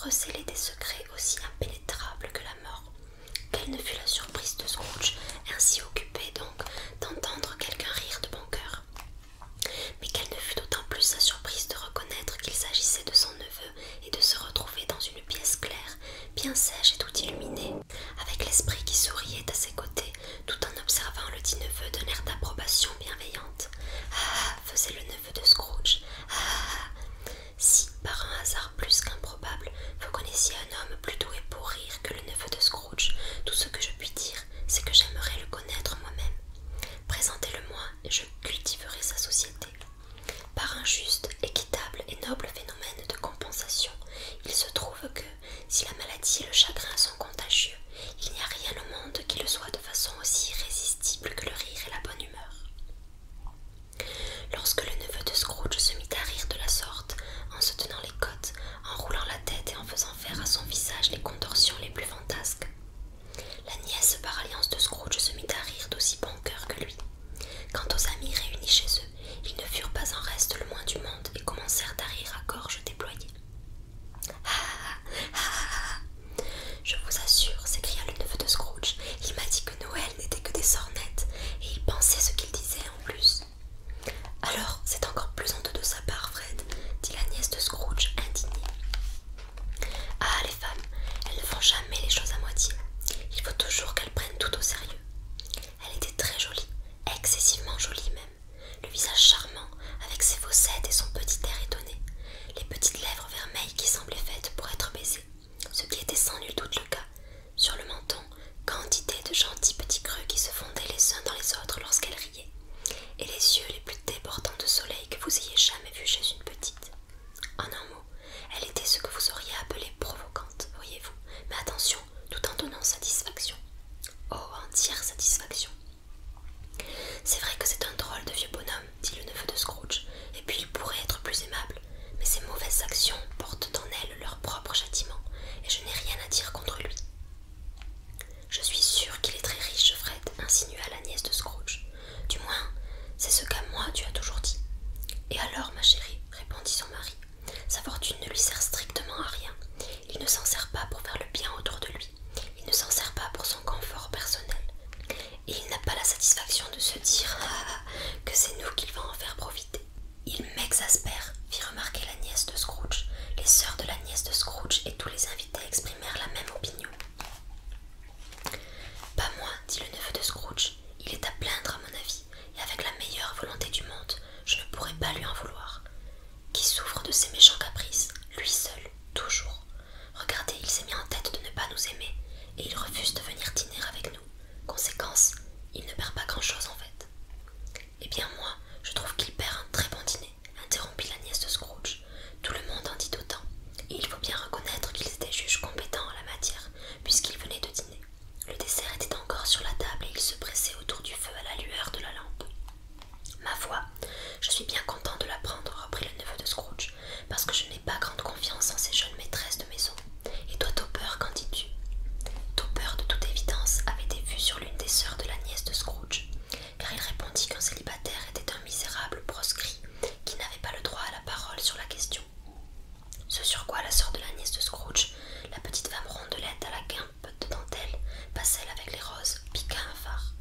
recéler des secrets aussi impénétrables que la mort. Quelle ne fut la surprise de Scrooge, ainsi occupé donc d'entendre quelqu'un rire de bon cœur. Mais quelle ne fut d'autant plus sa surprise de reconnaître qu'il s'agissait de son neveu et de se retrouver dans une pièce claire, bien sèche et tout illuminée, avec l'esprit qui souriait à ses côtés, tout en observant le dit neveu d'un air d'approbation bienveillante. Ah, faisait le neveu de Scrooge. Ah, si, par un hasard plus qu'improbable, vous connaissiez un homme plus doué pour rire que le neveu de Scrooge, tout ce que je puis dire, c'est que j'aimerais le connaître moi-même. Présentez-le-moi et je cultiverai sa société. Par un juste, équitable et noble phénomène de compensation, il se trouve que, si la maladie et le chagrin sont contagieux, il n'y a rien au monde qui le soit de façon aussi irrésistible que le rire et la bonne humeur. Lorsque le neveu de Scrooge se mit à rire de la sorte, en se tenant les côtes, en roulant la tête et en faisant faire à son visage les contorsions les plus fantasques, la nièce par alliance de Scrooge se mit à rire d'aussi bon cœur que lui. Quant aux amis réunis chez eux, ils ne furent pas en reste le moins du monde et commencèrent à rire à gorge déployée. « Ah, ah, ah, je vous assure, s'écria le neveu de Scrooge, il m'a dit que Noël n'était que des sornettes, et il pensait ce qu'il disait en plus. » « Alors, c'est encore plus honteux de sa part, Fred, dit la nièce de Scrooge, indignée. « Ah, les femmes, elles ne font jamais les choses à moitié. Il faut toujours qu'elles prennent tout au sérieux. » Elle était très jolie, excessivement jolie même, le visage charmant, avec ses fossettes et son petit air étonné, les petites lèvres vermeilles qui semblaient faites pour être baisées, ce qui était sans nul doute le cas. Sur le menton, quantité de gentils petits creux qui se fondaient les uns dans les autres lorsqu'elle riait, et les yeux les plus débordants de soleil que vous ayez jamais vus chez une petite. En un mot, elle était ce que vous auriez appelé provocante, voyez-vous, mais attention, tout en donnant satisfaction. Oh, entière satisfaction. C'est vrai que c'est un drôle de vieux bonhomme, dit le neveu de Scrooge, et puis il pourrait être plus aimable, mais ses mauvaises actions portent en elles leur propre châtiment, et je n'ai rien à dire contre lui. Je suis sûre qu'il est très riche, Fred, insinua la nièce de Scrooge. Du moins, c'est ce qu'à moi tu as toujours dit. Et alors, ma chérie, répondit son mari, sa fortune ne lui sert strictement à rien. Il ne s'en sert pas pour faire le bien autour de lui. Il ne s'en sert pas pour son confort personnel. Et il n'a pas la satisfaction de se dire que c'est nous qu'il va en faire profiter. Il m'exaspère, fit remarquer la nièce de Scrooge. Les sœurs de la nièce de Scrooge et tous les invités exprimèrent la même opinion. Pas moi, dit le neveu de Scrooge. Il est à plaindre à mon avis, et avec la meilleure volonté du monde, je ne pourrais pas lui en vouloir. Qui souffre de ses méchants caprices, lui seul, toujours. Regardez, il s'est mis en tête de ne pas nous aimer, et il refuse de venir dîner avec nous. Conséquence, il ne perd pas grand-chose en fait. Eh bien moi, je trouve qu'il perd un très bon dîner, interrompit la nièce de Scrooge. Tout le monde en dit autant, et il faut bien reconnaître qu'ils étaient juges compétents en la matière, puisqu'ils venaient de dîner. Le dessert était encore sur la table et ils se pressaient autour du feu à la lueur de la lampe. Ma foi, je suis bien content de l'apprendre, reprit le neveu de Scrooge, parce que je n'ai pas grande confiance en ces jeunes maîtresses de maison. Et toi, Topper, qu'en dis-tu? Topper, de toute évidence, avait des vues sur l'une des sœurs de la nièce de Scrooge, car il répondit qu'un célibataire était un misérable proscrit qui n'avait pas le droit à la parole sur la question. Ce sur quoi la sœur de la nièce de Scrooge, la petite femme rondelette à la guimpe de dentelle, passelle avec les roses, piqua un phare.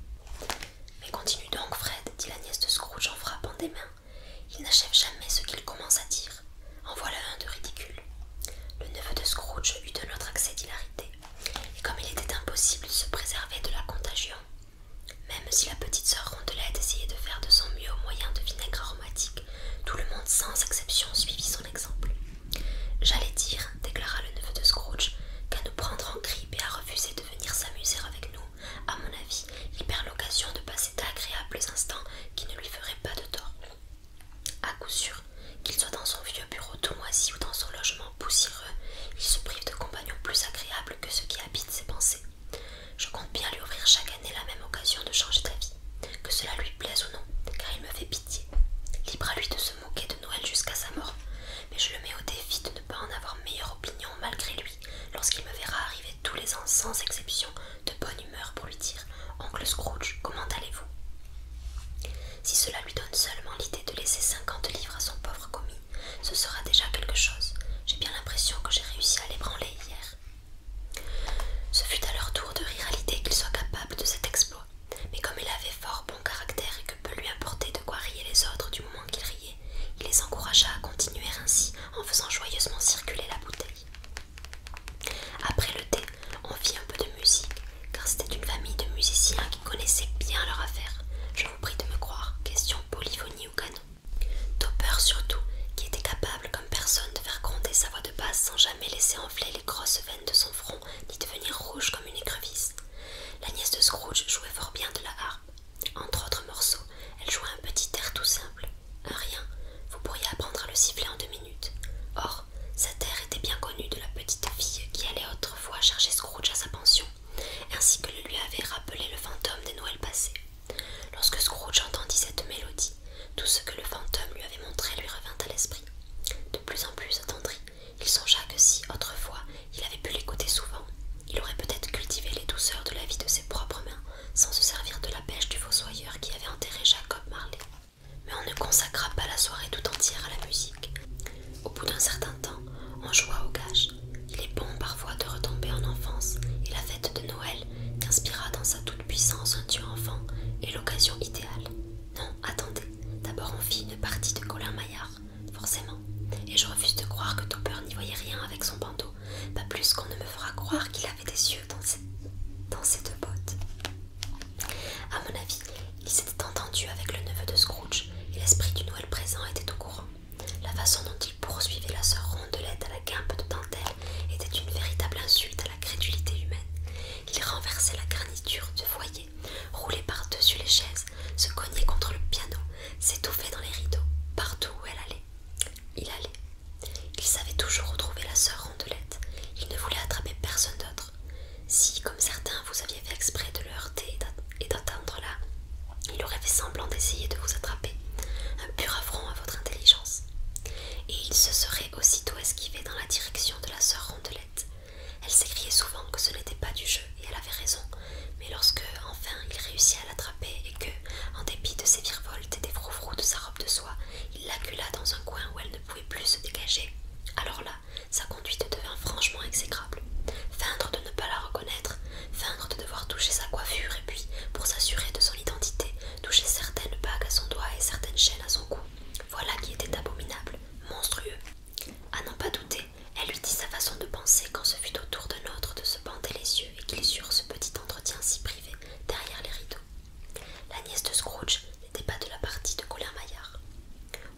Mais continue donc, Fred, dit la nièce de Scrooge en frappant des mains. Il n'achève jamais ce qu'il commence à dire. En voilà un de ridicule. Le neveu de Scrooge eut un autre accès d'hilarité, et comme il était impossible de se préserver de la contagion, même si la petite sœur rondelette essayait de faire de son mieux au moyen de vinaigre aromatique, tout le monde sans exception suivit son exemple. J'allais dire, déclara le neveu de Scrooge, qu'à nous prendre en grippe et à refuser de venir s'amuser avec nous, à mon avis, il perd l'occasion de passer d'agréables instants qui ne lui feraient pas de tort. À coup sûr, qu'il soit dans son vieux bureau tout moisi ou dans son logement poussiéreux, il se prive de compagnons plus agréables que ceux qui habitent ses pensées. Je compte bien lui offrir chaque année la même occasion de changer d'avis, que cela lui plaise ou non, car il me fait pitié. Libre à lui de se moquer de Noël jusqu'à sa mort encouragea à continuer ainsi en faisant joyeusement circuler la bouteille. Après le thé, on fit un peu de musique, car c'était une famille de musiciens qui connaissaient bien leur affaire. Je vous prie de me croire, question polyphonie ou canon. Topper surtout, qui était capable comme personne de faire gronder sa voix de basse sans jamais laisser enfler les grosses veines de son front ni devenir rouge comme une écrevisse. La nièce de Scrooge jouait fort bien de la harpe. Entre autres morceaux, elle jouait un petit air tout simple. Un rien, vous pourriez apprendre à le siffler en 2 minutes. Or, cet air était bien connu de la petite fille qui allait autrefois chercher Scrooge à sa pension, ainsi que le lui avait rappelé le fantôme des Noëls passés. Lorsque Scrooge entendit cette mélodie, tout ce que le fantôme lui avait montré lui revint à l'esprit. De plus en plus attendri, il songea que si, autrefois, il avait pu l'écouter souvent, il aurait peut-être cultivé les douceurs de la vie de ses propres mains, sans se servir de la bêche du fossoyeur qui avait enterré Jacob Marley. Mais on ne consacra pas la soirée tout entière à la musique. Au bout d'un certain temps, on joua au gage. Il est bon parfois de retomber en enfance, et la fête de Noël, qu'inspira dans sa toute-puissance un Dieu enfant, est l'occasion idéale. Non, attendez, d'abord on fit une partie de Colin Maillard, forcément, et je refuse de croire que Topper n'y voyait rien avec son bandeau, pas plus qu'on ne me fera croire qu'il avait des yeux dans ses 2 bottes. À mon avis, il s'était entendu avec le neveu de Scrooge, et l'esprit du Noël présent était au courant. La façon dont il poursuivait la sœur Rondelette à la guimpe de dentelle était une véritable insulte à la crédulité humaine. Il renversait la garniture du foyer, roulait par-dessus les chaises, se cognait contre le piano, s'étouffait dans les rideaux, partout où elle allait. Il allait. Il savait toujours où trouver la sœur Rondelette. Il ne voulait attraper personne d'autre. Si, comme certains, vous aviez fait exprès de le heurter et d'attendre là, il aurait fait semblant d'essayer de vous attraper. Un pur affront à votre intelligence. Et il se serait aussitôt esquivé dans la direction de la sœur Rondelette. Elle s'écriait souvent que ce n'était pas du jeu, et elle avait raison, mais lorsque, enfin, il réussit à l'attraper et que, en dépit de ses virevoltes et des froufrous de sa robe de soie, il l'acula dans un coin où elle ne pouvait plus se dégager, alors là, sa conduite devint franchement exécrable. Feindre de ne pas la reconnaître, feindre de devoir toucher sa coiffure et puis, pour s'assurer de son identité, toucher certaines bagues à son doigt et certaines chaînes à son cou. Voilà qui était abominable, monstrueux. À n'en pas douter, elle lui dit sa façon de penser quand ce fut au tour d'un autre de se bander les yeux et qu'ils eurent ce petit entretien si privé derrière les rideaux. La nièce de Scrooge n'était pas de la partie de Colin Maillard.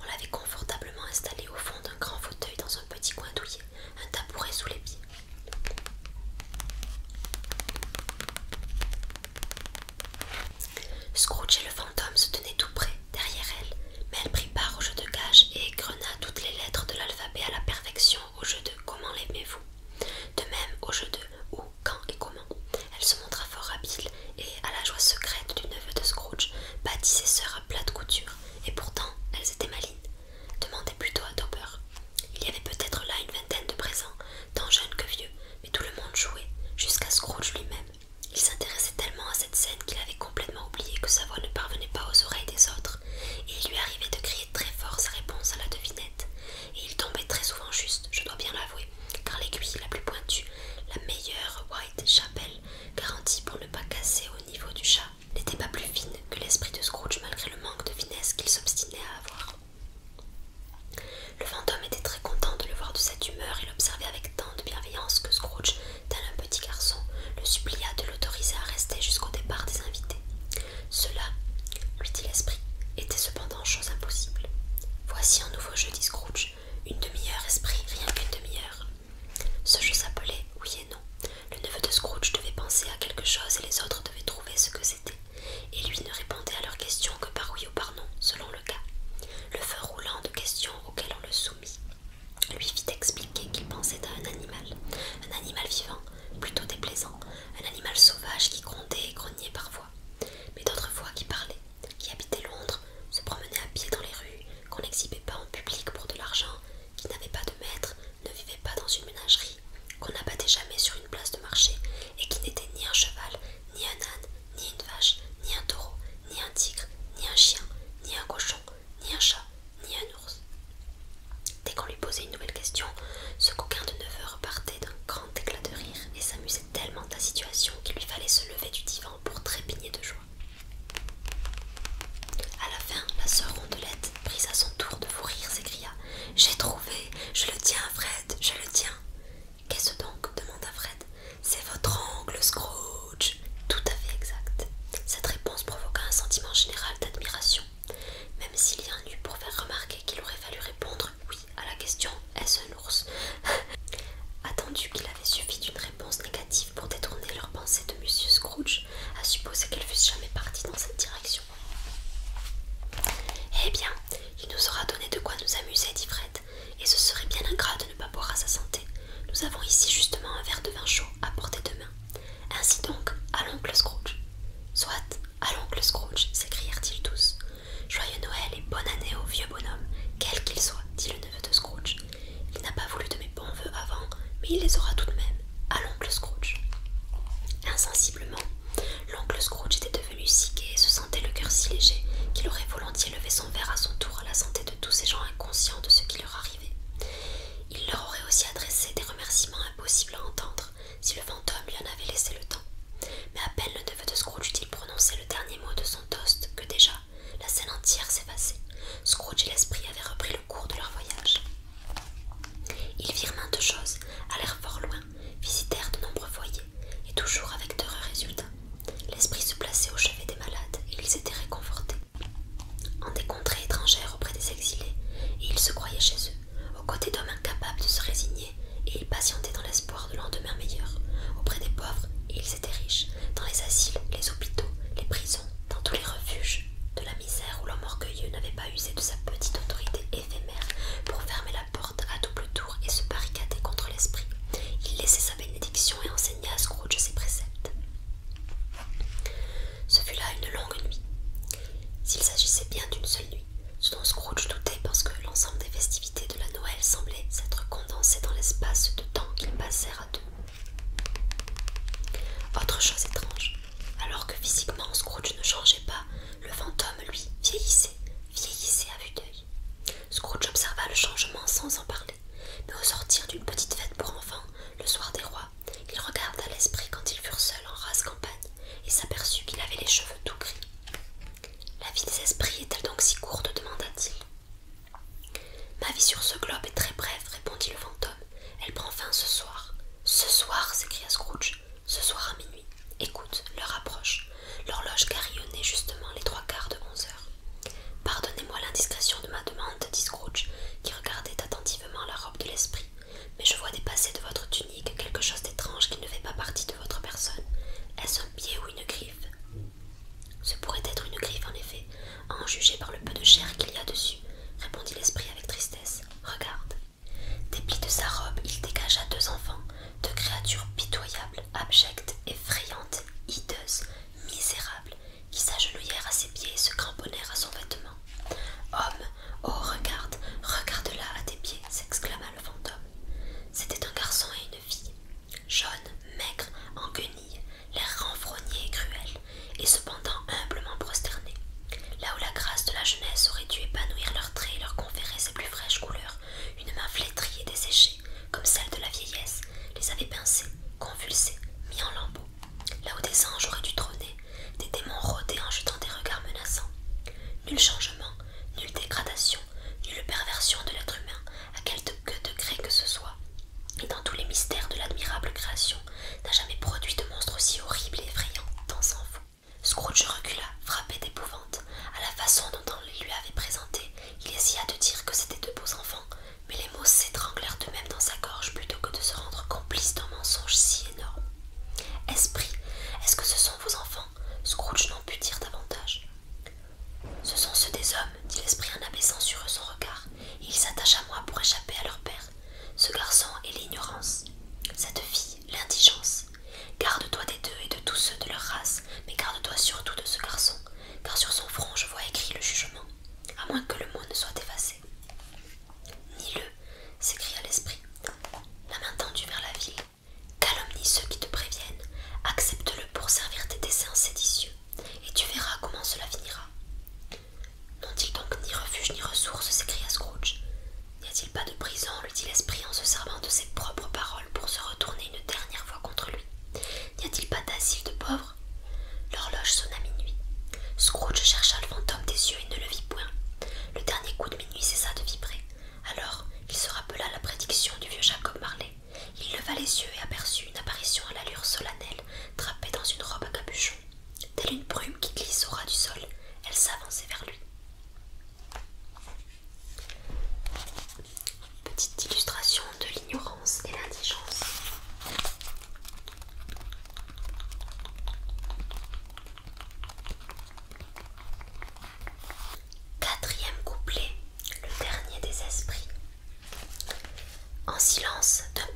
On l'avait confortablement installée au fond d'un grand fauteuil dans un petit coin douillet, un tabouret sous les pieds. Scrooge et le fantôme se tenaient tout près, derrière elle, mais elle prit part au jeu de gage et égrena toutes les lettres de l'alphabet à la perfection au jeu de Comment l'aimez-vous. De même au jeu de Où, quand et comment. Elle se montra fort habile et, à la joie secrète du neveu de Scrooge, battit ses sœurs à plate couture, et pourtant elles étaient malines. Demandez plutôt à Topper. Il y avait peut-être là une vingtaine de présents, tant jeunes que vieux, mais tout le monde jouait, jusqu'à Scrooge lui-même. Il s'intéressait tellement à cette scène qu'il avait complètement oublié que sa voix ne parvenait pas aux oreilles des autres, et il lui arrivait de crier très fort sa réponse à la devinette. Et il tombait très souvent juste, je dois bien l'avouer, car l'aiguille la plus pointue, la meilleure Whitechapel, garantie pour ne pas casser au niveau du chat, n'était pas plus fine que l'esprit de Scrooge malgré le manque de finesse qu'il s'obstinait à avoir. Le fantôme était très content de le voir de cette humeur et l'observait avec tant de bienveillance que Scrooge, tel un petit garçon, le supplia de l'autoriser à rester jusqu'au départ des invités. Cela, lui dit l'esprit, était cependant chose impossible. Voici un nouveau jeu, dit Scrooge. Une demi-heure, esprit, rien qu'une demi-heure. Ce jeu s'appelait Oui et Non. Le neveu de Scrooge devait penser à quelque chose et les autres devaient trouver ce que c'était. Et lui ne répondait à leurs questions que par oui ou par non, selon le cas. Le feu roulant de questions auxquelles on le soumit lui fit expliquer qu'il pensait à un animal vivant, plutôt déplaisant, un animal sauvage qui grondait et grognait parfois, mais d'autres fois qui parlait, qui habitait Londres, se promenait à pied dans les rues, qu'on n'exhibait pas en public pour de l'argent, qui n'avait pas de maître, ne vivait pas dans une ménagerie, qu'on n'abattait jamais sur une place de marché, et qui n'était ni un cheval, ni un âne, ni une vache, ni un taureau, ni un tigre, ni un chien, ni un cochon, ni un chat, ni un ours. Dès qu'on lui posait une nouvelle question, ce coquin de neveu repartait d'un grand éclat de rire et s'amusait tellement de la situation qu'il lui fallait se lever du divan pour trépigner de joie. À la fin, la sœur Rondelette, prise à son tour de fou rire, s'écria J'ai trouvé, je le tiens, Fred, je le tiens. Qu'est-ce donc demanda Fred. C'est votre oncle Scrooge. Tout à fait exact. Cette réponse provoqua un sentiment général d'admiration, même s'il y en eut pour faire remarquer qu'il aurait fallu répondre oui à la question est-ce un ours. Attendu qu'il avait suffi d'une réponse négative pour détourner leurs pensées de Monsieur Scrooge, à supposer qu'elles fussent jamais parties dans cette direction. Eh bien, il nous aura donné de quoi nous amuser, dit Fred, et ce serait bien ingrat de ne pas boire à sa santé. Nous avons ici justement un verre de vin chaud à portée de main. Ainsi donc, à l'oncle Scrooge. Soit, à l'oncle Scrooge, s'écrièrent-ils tous. Joyeux Noël et bonne année au vieux bonhomme, quel qu'il soit, dit le neveu de Scrooge. Il n'a pas voulu de mes bons vœux avant, mais il les aura tout de même, à l'oncle Scrooge. Insensiblement, l'oncle Scrooge était devenu si gai et se sentait le cœur si léger qu'il aurait volontiers levé son verre à son tour à la santé de tous ces gens inconscients de ce qui leur arrivait. Il leur aurait aussi adressé des remerciements impossibles à entendre si le fantôme lui en avait laissé le temps. Mais à peine le neveu de Scrooge eut-il prononcé le dernier mot de son toast que déjà la scène entière s'effaçait. Scrooge et l'esprit avaient repris le cours de leur voyage. Ils virent maintes choses, allèrent fort loin, visitèrent de nombreux foyers, et toujours avec d'heureux résultats. L'esprit se plaçait au chevet des malades, et ils étaient réconfortés. En des contrées étrangères auprès des exilés, et ils se croyaient chez eux, aux côtés d'hommes incapables de se résigner, et ils patientaient dans l'espoir de lendemains meilleurs. Auprès des pauvres, et ils étaient riches, dans les asiles, les hôpitaux, les prisons, dans tous les refuges de la misère où l'homme orgueilleux n'avait pas usé de sa petite autorité éphémère pour fermer la porte à double tour et se barricader contre l'esprit. Il laissait sa bénédiction et enseigna à Scrooge ses préceptes. Ce fut là une longue nuit. S'il s'agissait bien d'une seule nuit, ce dont Scrooge doutait parce que l'ensemble des festivités de la Noël semblait s'être condensé dans l'espace de temps qu'ils passèrent à deux. Autre chose étrange, alors que physiquement Scrooge ne changeait pas, le fantôme, lui, vieillissait à vue d'œil. Scrooge observa le changement sans en parler, mais au sortir d'une petite fête pour enfants, le soir des rois, il regarda l'esprit quand ils furent seuls en rase campagne, et s'aperçut qu'il avait les cheveux tout gris. La vie des esprits est-elle donc si courte demanda-t-il. Ma vie sur ce globe est très brève, répondit le fantôme. Elle prend fin ce soir. Ce soir, s'écria Scrooge. Ce soir à minuit. Écoute, l'heure approche. L'horloge carillonnait justement les 3/4 de 11 heures. Pardonnez-moi l'indiscrétion de ma demande, dit Scrooge, qui regardait attentivement la robe de l'esprit, mais je vois dépasser de votre tunique quelque chose d'étrange qui ne fait pas partie de votre personne. Est-ce un pied ou une griffe? Ce pourrait être une griffe, en effet, à en juger par le peu de chair qu'il y a dessus, répondit l'esprit avec tristesse. Regarde. Des plis de sa robe, il dégagea 2 enfants, 2 créatures pitoyables, abjectes, effrayantes, hideuses, misérables, qui s'agenouillèrent à ses pieds et se cramponnèrent à son vêtement. Homme, oh regarde, regarde-la à tes pieds, s'exclama le fantôme. C'était un garçon et une fille, jaunes, maigres, en guenilles, l'air renfrogné et cruel, et cependant humblement prosternés. Là où la grâce de la jeunesse aurait dû épanouir leurs traits et leur conférer ses plus fraîches couleurs, une main flétrie et desséchée, comme celle de la vieillesse, les avait pincés, convulsés, mis en lambeaux. Là où des anges auraient dû trôner, des démons rôdaient en jetant des regards menaçants. Nul changement, nulle dégradation, nulle perversion de l'être humain, à quelque degré que ce soit, et dans tous les mystères de l'admirable création, n'a jamais produit de monstre aussi horrible et effrayant, tant s'en faut. Scrooge recula, frappé d'épouvante. À la façon dont on les lui avait présentés, il essaya de dire que c'étaient 2 beaux enfants, mais les mots s'étranglèrent d'eux-mêmes dans sa gorge plutôt que de se rendre complice d'un mensonge si énorme. Esprit, est-ce que ce sont vos enfants? Scrooge n'en put dire davantage. Ce sont ceux des hommes, dit l'esprit en abaissant sur eux son regard, et ils s'attachent à moi pour échapper à leur père. Ce garçon est l'ignorance, cette fille l'indigence. Garde-toi des 2 et de tous ceux de leur race, mais garde-toi surtout de ce garçon, car sur son front je vois écrit le jugement, à moins que le mot ne soit effacé. Nie-le, s'écria l'esprit, la main tendue vers la ville. Calomnie ceux qui te préviennent, accepte-le pour servir tes desseins séditieux, et tu verras comment cela finira. N'ont-ils donc ni refuge ni ressources? S'écria Scrooge. N'y a-t-il pas de prison? Lui dit l'esprit en se servant de ses propres paroles pour se retourner une dernière fois contre lui. N'y a-t-il pas d'asile de pauvres? L'horloge sonna minuit. Scrooge chercha le fantôme des yeux et ne le vit point. Le dernier coup de minuit cessa de vibrer. Alors,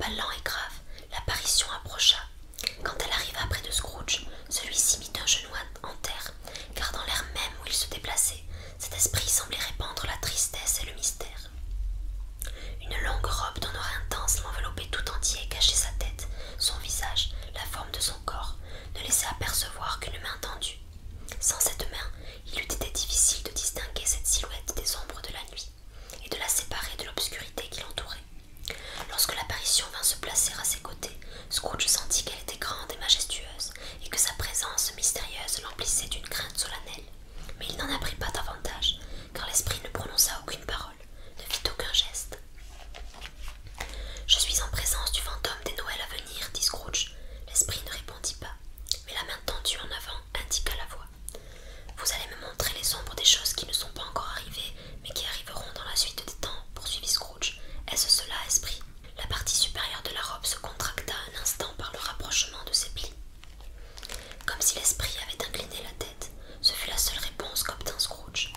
pas lent et grave, l'apparition approcha. Quand elle arriva près de Scrooge, celui-ci mit un genou en terre, car dans l'air même où il se déplaçait, cet esprit semblait répandre la tristesse et le mystère. Une longue robe d'un noir intense l'enveloppait tout entier et cachait sa tête, son visage, la forme de son corps, ne laissait apercevoir qu'une main tendue. Sans cette main, il eût été difficile de distinguer cette silhouette des ombres de la nuit et de la séparer de l'obscurité qui l'entourait. Lorsque l'apparition vint se placer à ses côtés, Scrooge sentit qu'elle était grande et majestueuse et que sa présence mystérieuse l'emplissait d'une crainte solennelle. Mais il n'en apprit pas davantage, car l'esprit ne prononça aucune parole, ne fit aucun geste. « Je suis en présence du fantôme des Noëls à venir, dit Scrooge. L'esprit ne répondit pas, mais la main tendue en avant indiqua la voix. Vous allez me montrer les ombres des choses qui ne sont pas encore arrivées, mais qui arriveront dans la suite des temps, poursuivit Scrooge. Est-ce cela, esprit? La partie supérieure de la robe se contracta un instant par le rapprochement de ses plis. Comme si l'esprit avait incliné la tête, ce fut la seule réponse qu'obtint Scrooge.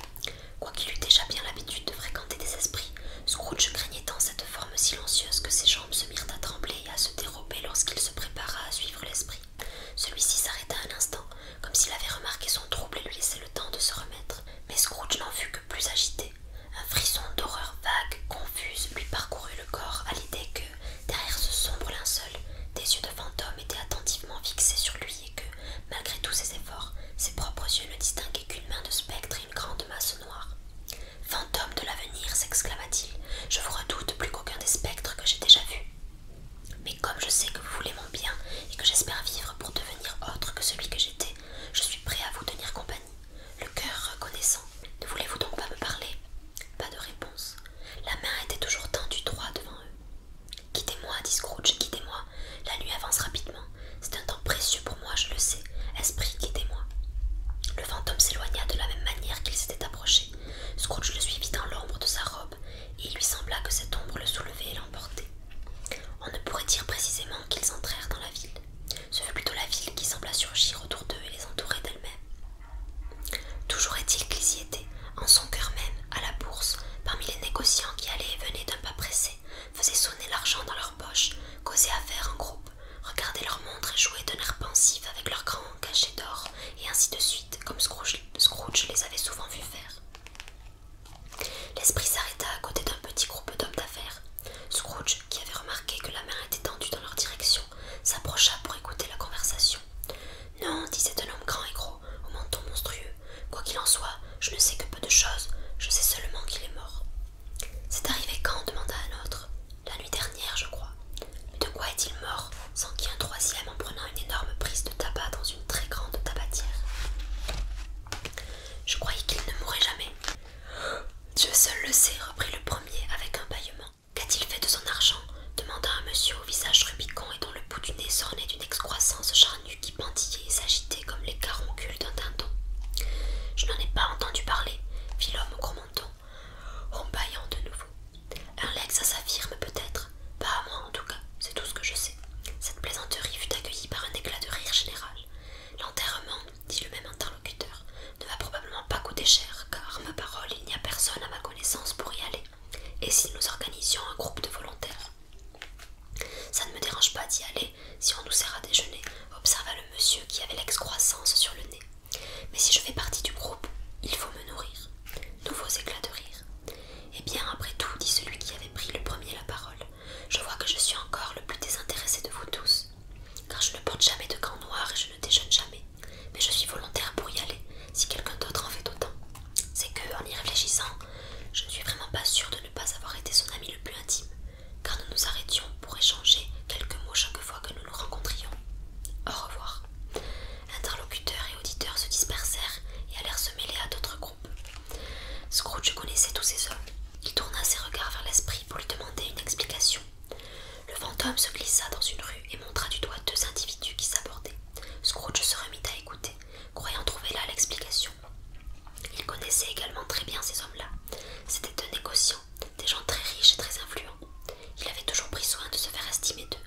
Quoiqu'il eût déjà bien l'habitude de fréquenter des esprits, Scrooge craignait tant cette forme silencieuse que ses jambes se mirent à trembler et à se dérober lorsqu'il se prépara à suivre l'esprit. Celui-ci s'arrêta un instant, comme s'il avait remarqué son trouble et lui laissait le temps de se remettre. Mais Scrooge n'en fut que plus agité. Un frisson d'horreur vague, confuse, lui parcourut le corps à l'idée que, derrière ce sombre linceul, des yeux de fantôme étaient attentivement fixés sur lui et que, malgré tous ses efforts, ses propres yeux ne distinguaient qu'une main de spectre et une grande masse noire. « Fantôme de l'avenir, s'exclama-t-il, je vous redoute plus qu'aucun des spectres que j'ai déjà vus. Mais comme je sais que vous voulez mon bien et que j'espère vivre pour devenir autre que celui que j'étais, je suis prêt à vous tenir compagnie, le cœur reconnaissant. Ne voulez-vous donc pas me parler ?» Pas de réponse. La main était toujours tendue droit devant eux. « Quittez-moi, dit Scrooge, quittez-moi. La nuit avance rapidement. C'est un temps précieux pour moi, je le sais. Esprit, quittez-moi. » Le fantôme s'éloigna de la même manière qu'il s'était approché. Scrooge le suivit dans l'ombre de sa robe, et il lui sembla que cette ombre le soulevait et l'emportait. On ne pourrait dire précisément qu'ils entrèrent dans la ville. Ce fut plutôt la ville qui sembla surgir autour d'eux et les entourer d'elle-même. Toujours est-il qu'ils y étaient, en son cœur même, à la bourse, parmi les négociants qui allaient et venaient d'un pas pressé, faisaient sonner l'argent dans leurs poches, causaient affaires en groupe, regardaient leurs montres et jouaient d'un air pensif avec leurs grands cachets d'or, et ainsi de suite, comme Scrooge les avait souvent vus faire. L'esprit s'arrêta à côté d'un petit groupe d'hommes d'affaires. Scrooge, qui avait remarqué que la main était tendue dans leur direction, s'approcha pour écouter la conversation. « Non, disait un homme grand et gros, au menton monstrueux. Quoi qu'il en soit, je ne sais que peu de choses, je sais seulement qu'il est mort. »« C'est arrivé quand ?» demanda un autre. « La nuit dernière, je crois. »« Mais de quoi est-il mort ?» s'enquit un troisième en prenant une énorme prise de tabac dans une très grande tabatière. « Je croyais qu'il ne mourrait jamais. »« Dieu seul le sait, reprit le premier avec un bâillement. Qu'a-t-il fait de son argent ? Demanda un monsieur au visage rubicond et dont le bout du nez s'ornait d'une excroissance charnue qui pendillait et s'agitait comme les caroncules d'un dindon. Je n'en ai pas entendu parler, fit l'homme au gros menton, en bâillant de nouveau. Un legs à sa firme peut-être, pas à moi en tout cas, c'est tout ce que je sais. Cette plaisanterie fut accueillie par un éclat de rire général. L'enterrement, dit le même interlocuteur, ne va probablement pas coûter cher, car, ma parole, il n'y a personne à ma connaissance pour y aller. Et si nous organisions un groupe de volontaires? Ça ne me dérange pas d'y aller si on nous sert à déjeuner, observa le monsieur qui avait l'excroissance sur le nez. Mais si je fais partie du groupe, il faut me nourrir. Nouveaux éclats de rire. Eh bien, après tout, dit celui qui avait pris le premier la parole, je vois que je suis encore le plus désintéressé de vous tous, car je ne porte jamais de gants noirs et je ne déjeune jamais. Mais je suis volontaire pour y aller, si quelqu'un d'autre en fait autant. C'est que, en y réfléchissant, je ne suis vraiment pas sûre de ne pas avoir été son ami le plus intime, car nous nous arrêtions pour échanger quelques mots chaque fois que nous nous rencontrions. Au revoir. Interlocuteurs et auditeurs se dispersèrent et allèrent se mêler à d'autres groupes. Scrooge connaissait tous ces hommes. Il tourna ses regards vers l'esprit pour lui demander une explication. Le fantôme se glissa dans une rue et montra du doigt deux individus qui s'abordaient. Scrooge se remit à écouter, croyant trouver là l'explication. Il connaissait également très bien ces hommes-là. C'étaient deux négociants, des gens très riches et très influents. Il avait toujours pris soin de se faire estimer d'eux,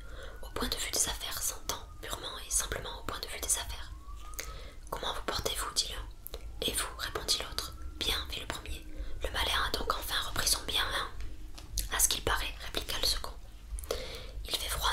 au point de vue des affaires, s'entend, purement et simplement au point de vue des affaires. « Comment vous portez-vous » dit l'un. « Et vous » répondit l'autre. « Bien » fit le premier. « Le malin a donc enfin repris son bien, hein ?»« À ce qu'il paraît » répliqua le second. « Il fait froid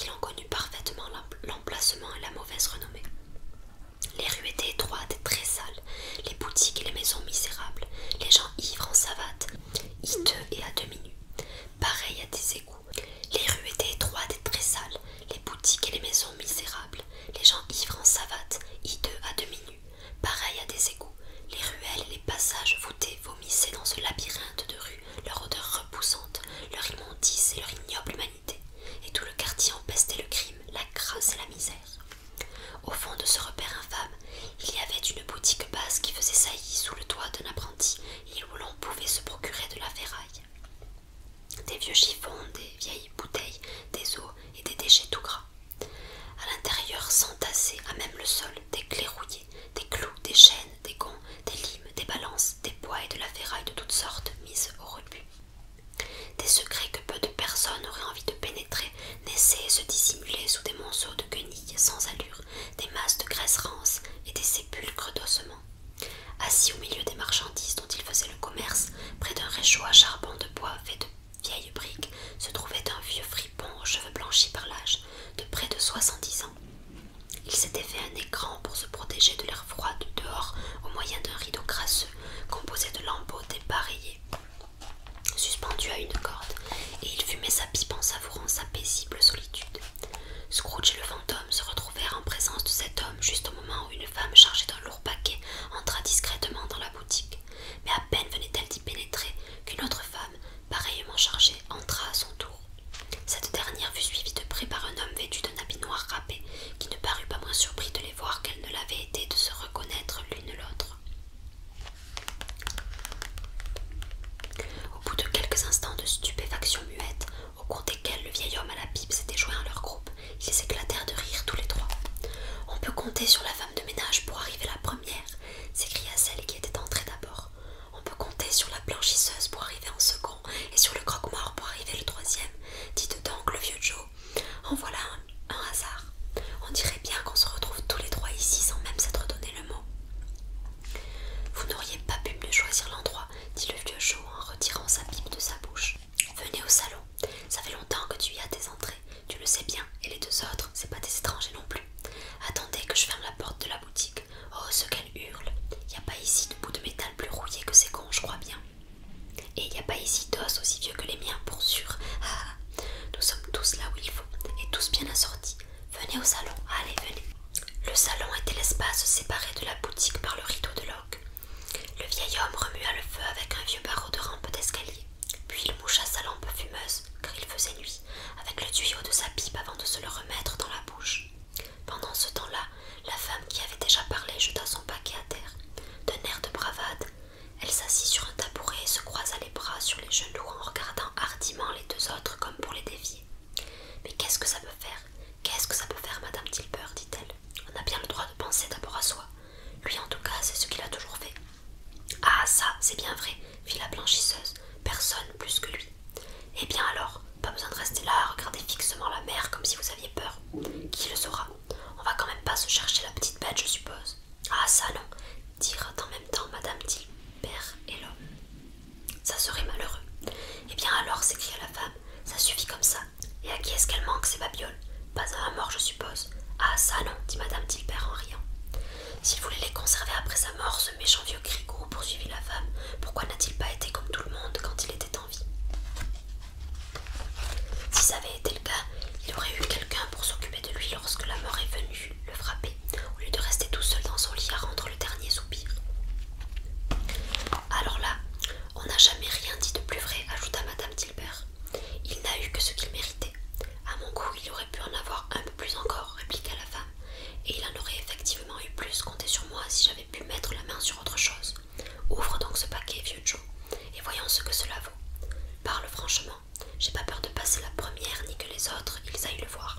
qu'il en connut parfaitement l'emplacement et la mauvaise renommée. Les rues étaient étroites et très sales, les boutiques et les maisons misérables, les gens ivres en savates, hideux et à demi nus, pareils à des égouts. Les rues étaient étroites et très sales, les boutiques et les maisons misérables, les gens ivres en savates, hideux à demi nus, pareils à des égouts. Les ruelles et les passages voûtés vomissaient dans ce labyrinthe de rues leur odeur repoussante, leur immondice et leur ignoble humanité, et tout le quartier empestait le crime, la crasse et la misère. Au fond de ce repère infâme, il y avait une boutique basse qui faisait saillie sous le toit d'un apprenti et où l'on pouvait se procurer de la ferraille. Des vieux chiffons, des vieilles bouteilles, des os et des déchets tout gras. À l'intérieur s'entassaient à même le sol des clés rouillées, des clous, des chaînes, des gonds, des limes, des balances, des poids et de la ferraille de toutes sortes mises au rebut. Des secrets que peu de personnes auraient envie de pénétrer naissaient et se dissimulaient sous des monceaux de guenilles sans allure, des masses de graisse rance et des sépulcres d'ossements. Assis au milieu des marchandises dont il faisait le commerce, près d'un réchaud à charbon de bois fait de vieilles briques, se trouvait un vieux fripon aux cheveux blanchis par l'âge, de près de 70 ans. Il s'était fait un écran pour se protéger de l'air froid de dehors au moyen d'un rideau crasseux composé de lambeaux dépareillés, suspendu à une corde, et il fumait sa pipe en savourant sa paisible solitude. Scrooge et le fantôme se retrouvèrent en présence de cet homme juste au moment où une femme chargée d'un lourd paquet entra discrètement dans la boutique. Mais à peine venait-elle d'y pénétrer qu'une autre femme, pareillement chargée, entra à son tour. Cette dernière fut suivie de près par un homme vêtu d'un habit noir râpé, qui ne parut pas moins surpris de les voir qu'elle ne l'avait été de se reconnaître l'une l'autre. Au bout de quelques instants de stupéfaction muette, au cours desquels le vieil homme à la pipe s'était joint à leur groupe, ils éclatèrent de rire tous les trois. « On peut compter sur la femme de ménage pour arriver la première » s'écria celle qui était entrée d'abord. « On peut compter sur la blanchisseuse pour arriver en second et sur le croque-mort pour arriver le troisième. Dites donc, le vieux Joe, en voilà un hasard. On dirait bien qu'on se retrouve tous les trois ici sans même s'être donné le mot. » « Vous n'auriez pas pu mieux choisir l'endroit, dit le vieux Joe en retirant sa pipe de sa bouche. Venez au salon, ça fait longtemps que tu y as tes entrées, tu le sais bien, et les deux autres, c'est pas des étrangers non plus. Attendez que je ferme la porte de la boutique. Oh, ce qu'elle hurle! Y a pas ici de bout de métal plus rouillé que ces cons, je crois bien. Et y a pas ici d'os aussi vieux que les miens, pour sûr. Ah, nous sommes tous là où il faut, et tous bien assortis. Venez au salon, allez, venez. Le salon était l'espace séparé de la boutique par le rideau de l'oc. Le vieil homme remua le feu avec un vieux barreau de rampe d'escalier, puis il moucha sa lampe fumeuse, car il faisait nuit, avec le tuyau de sa pipe avant de se le remettre dans la bouche. Pendant ce temps-là, la femme qui avait déjà parlé jeta son paquet à terre. D'un air de bravade, elle s'assit sur un tabouret et se croisa les bras sur les genoux en regardant hardiment les deux autres comme pour les défier. « Mais qu'est-ce que ça peut faire? Qu'est-ce que ça peut faire, Madame Tilper ?» dit-elle. « On a bien le droit de penser d'abord à soi. Lui, en tout cas, c'est ce qu'il a toujours fait. »« Ah, ça, c'est bien vrai, » fit la blanchisseuse. « Personne plus que lui. »« Eh bien alors, pas besoin de rester là à regarder fixement la mer comme si vous aviez peur. Qui le saura? On va quand même pas se chercher la petite bête, je suppose. »« Ah, ça non, » dirent en même temps Madame Tilper et l'homme. « Ça serait malheureux. »« Eh bien alors, s'écria la femme, ça suffit comme ça. Et à qui est-ce qu'elle manque, ces babioles? Pas à un mort, je suppose. »« Ah, ça non, dit Madame Tilper en riant. S'il voulait les conserver après sa mort, ce méchant vieux Grigou, poursuivit la femme, pourquoi n'a-t-il pas été comme tout le monde quand il était en vie? Si ça avait été le cas, il aurait eu quelqu'un pour s'occuper de lui lorsque la mort est venue le frapper, au lieu de rester tout seul dans son lit à rendre le dernier soupir. Alors là, on n'a jamais rien dit de plus vrai, ajouta Madame Tilper. Il n'a eu que ce qu'il méritait. À mon goût, il aurait pu en avoir un peu plus encore, répliqua la femme, et il en aurait effectivement eu plus, comptez sur moi si j'avais pu mettre la main sur autre chose. Ouvre donc ce paquet, vieux Joe, et voyons ce que cela vaut. Parle franchement, j'ai pas peur de passer la première ni que les autres, ils aillent le voir.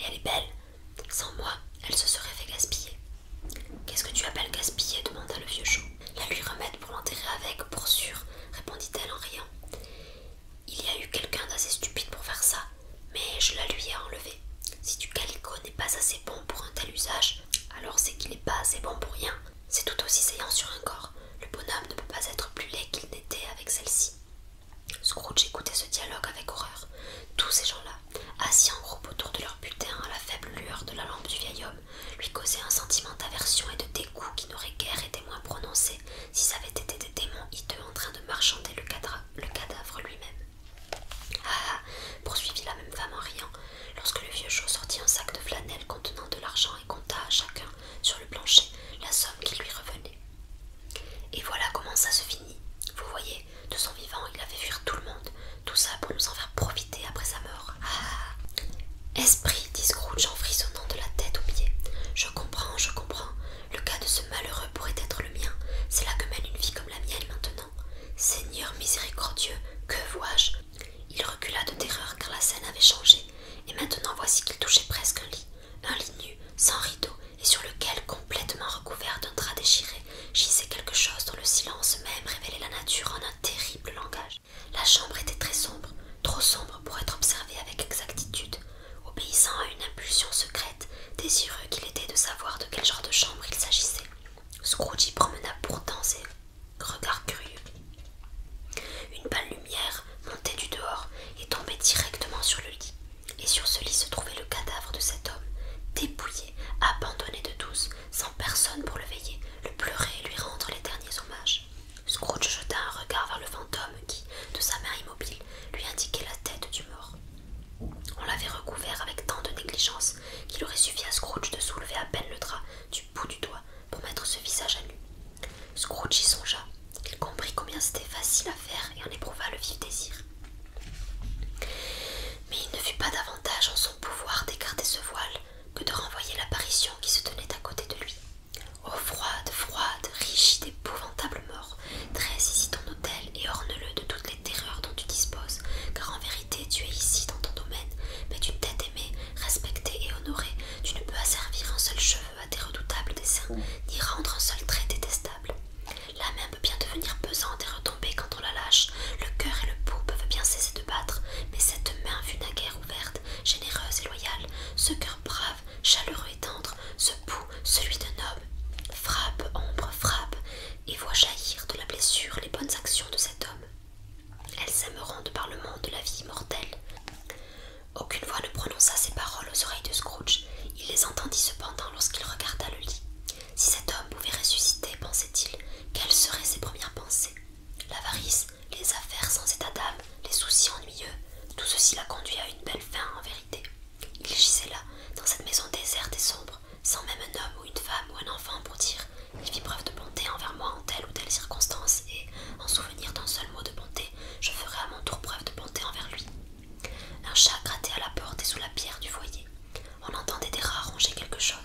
elle est belle. Sans moi, elle se serait fait gaspiller. Qu'est-ce que tu appelles gaspiller demanda le vieux chot. La lui remettre pour l'enterrer avec, pour sûr, répondit-elle en riant. Il y a eu quelqu'un d'assez stupide pour faire ça, mais je la lui ai enlevée. Si du calicot n'est pas assez bon pour un tel usage, alors c'est qu'il n'est pas assez bon pour rien. C'est tout aussi saillant sur un corps. Le bonhomme ne peut pas être plus laid qu'il n'était avec celle-ci. Scrooge écoutait ce dialogue avec horreur. Tous ces gens-là, assis en groupe autour de leur butin à la faible lueur de la lampe du vieil homme, lui causaient un sentiment d'aversion et de dégoût qui n'aurait guère été moins prononcé si ça avait été des démons hideux en train de marchander le cadavre lui-même. Ah, poursuivit la même femme en riant, lorsque le vieux chot sortit un sac de flanelle contenant de l'argent et compta à chacun, sur le plancher, la somme qui lui revenait. Et voilà comment ça se finit. Vous voyez, de son vivant, il avait fuir tout le monde, tout ça pour nous en faire profiter après sa mort. Ah, esprit, dit Scrooge en frissonnant de la tête aux pieds. Je comprends, je comprends. Le cas de ce malheureux pourrait être le mien. C'est là que mène une vie comme la mienne maintenant. Seigneur miséricordieux, que vois-je? Il recula de terreur car la scène avait changé, et maintenant voici qu'il touchait presque un lit nu, sans rideau, et sur lequel, complètement recouvert d'un drap déchiré, gisait quelque chose dont le silence même révélait la nature en un terrible langage. La chambre était très sombre, trop sombre pour être observée avec exactitude. Obéissant à une impulsion secrète, désireux qu'il était de savoir de quel genre de chambre il s'agissait, Scrooge y promena pourtant ses regards curieux. Une pâle lumière montait du dehors et tombait directement sur le lit. Et sur ce lit se trouvait le cadavre de cet homme, dépouillé, abandonné de tous, sans personne pour le veiller, le pleurer et lui rendre les derniers hommages. Scrooge jeta un regard vers le fantôme qui, de sa main immobile, lui indiquait la tête du mort. On l'avait recouvert avec tant de négligence qu'il aurait suffi à Scrooge de soulever à peine le drap du bout du doigt pour mettre ce visage à nu. Scrooge y songea. Il comprit combien c'était facile à faire et en éprouva le vif désir. Mais il ne fut pas davantage en son pouvoir d'écarter ce voile que de renvoyer l'apparition qui se tenait à côté de lui. Oh, froide, rigide, épouvantable mort, dresse ici ton autel et orne-le de toutes les terreurs dont tu disposes, car en vérité tu es ici dans ton domaine, mais d'une tête aimée, respectée et honorée, tu ne peux asservir un seul cheveu à tes redoutables desseins, ni rendre un seul trait détestable. La main peut bien devenir pesante et retomber quand on la lâche, le cœur et le pouls peuvent bien cesser de battre, mais cette main fut naguère ouverte, généreuse et loyale, ce cœur brave, chaleureux et tendre, ce pouls, celui d'un homme. Frappe, ombre, frappe, et vois jaillir de la blessure les bonnes actions de cet homme. Elles s'aimeront de par le monde de la vie immortelle. Aucune voix ne prononça ces paroles aux oreilles de Scrooge. Il les entendit cependant lorsqu'il regarda le lit. Si cet homme pouvait ressusciter, pensait-il, quelles seraient ses premières pensées? L'avarice, les affaires sans état d'âme, les soucis ennuyeux, tout ceci l'a conduit à une belle fin en vérité. Il gisait là, dans cette maison déserte et sombre, sans même un homme ou une femme ou un enfant pour dire « Il fit preuve de bonté envers moi en telle ou telle circonstance et, en souvenir d'un seul mot de bonté, je ferai à mon tour preuve de bonté envers lui. » Un chat grattait à la porte et sous la pierre du foyer. On entendait des rats ronger quelque chose.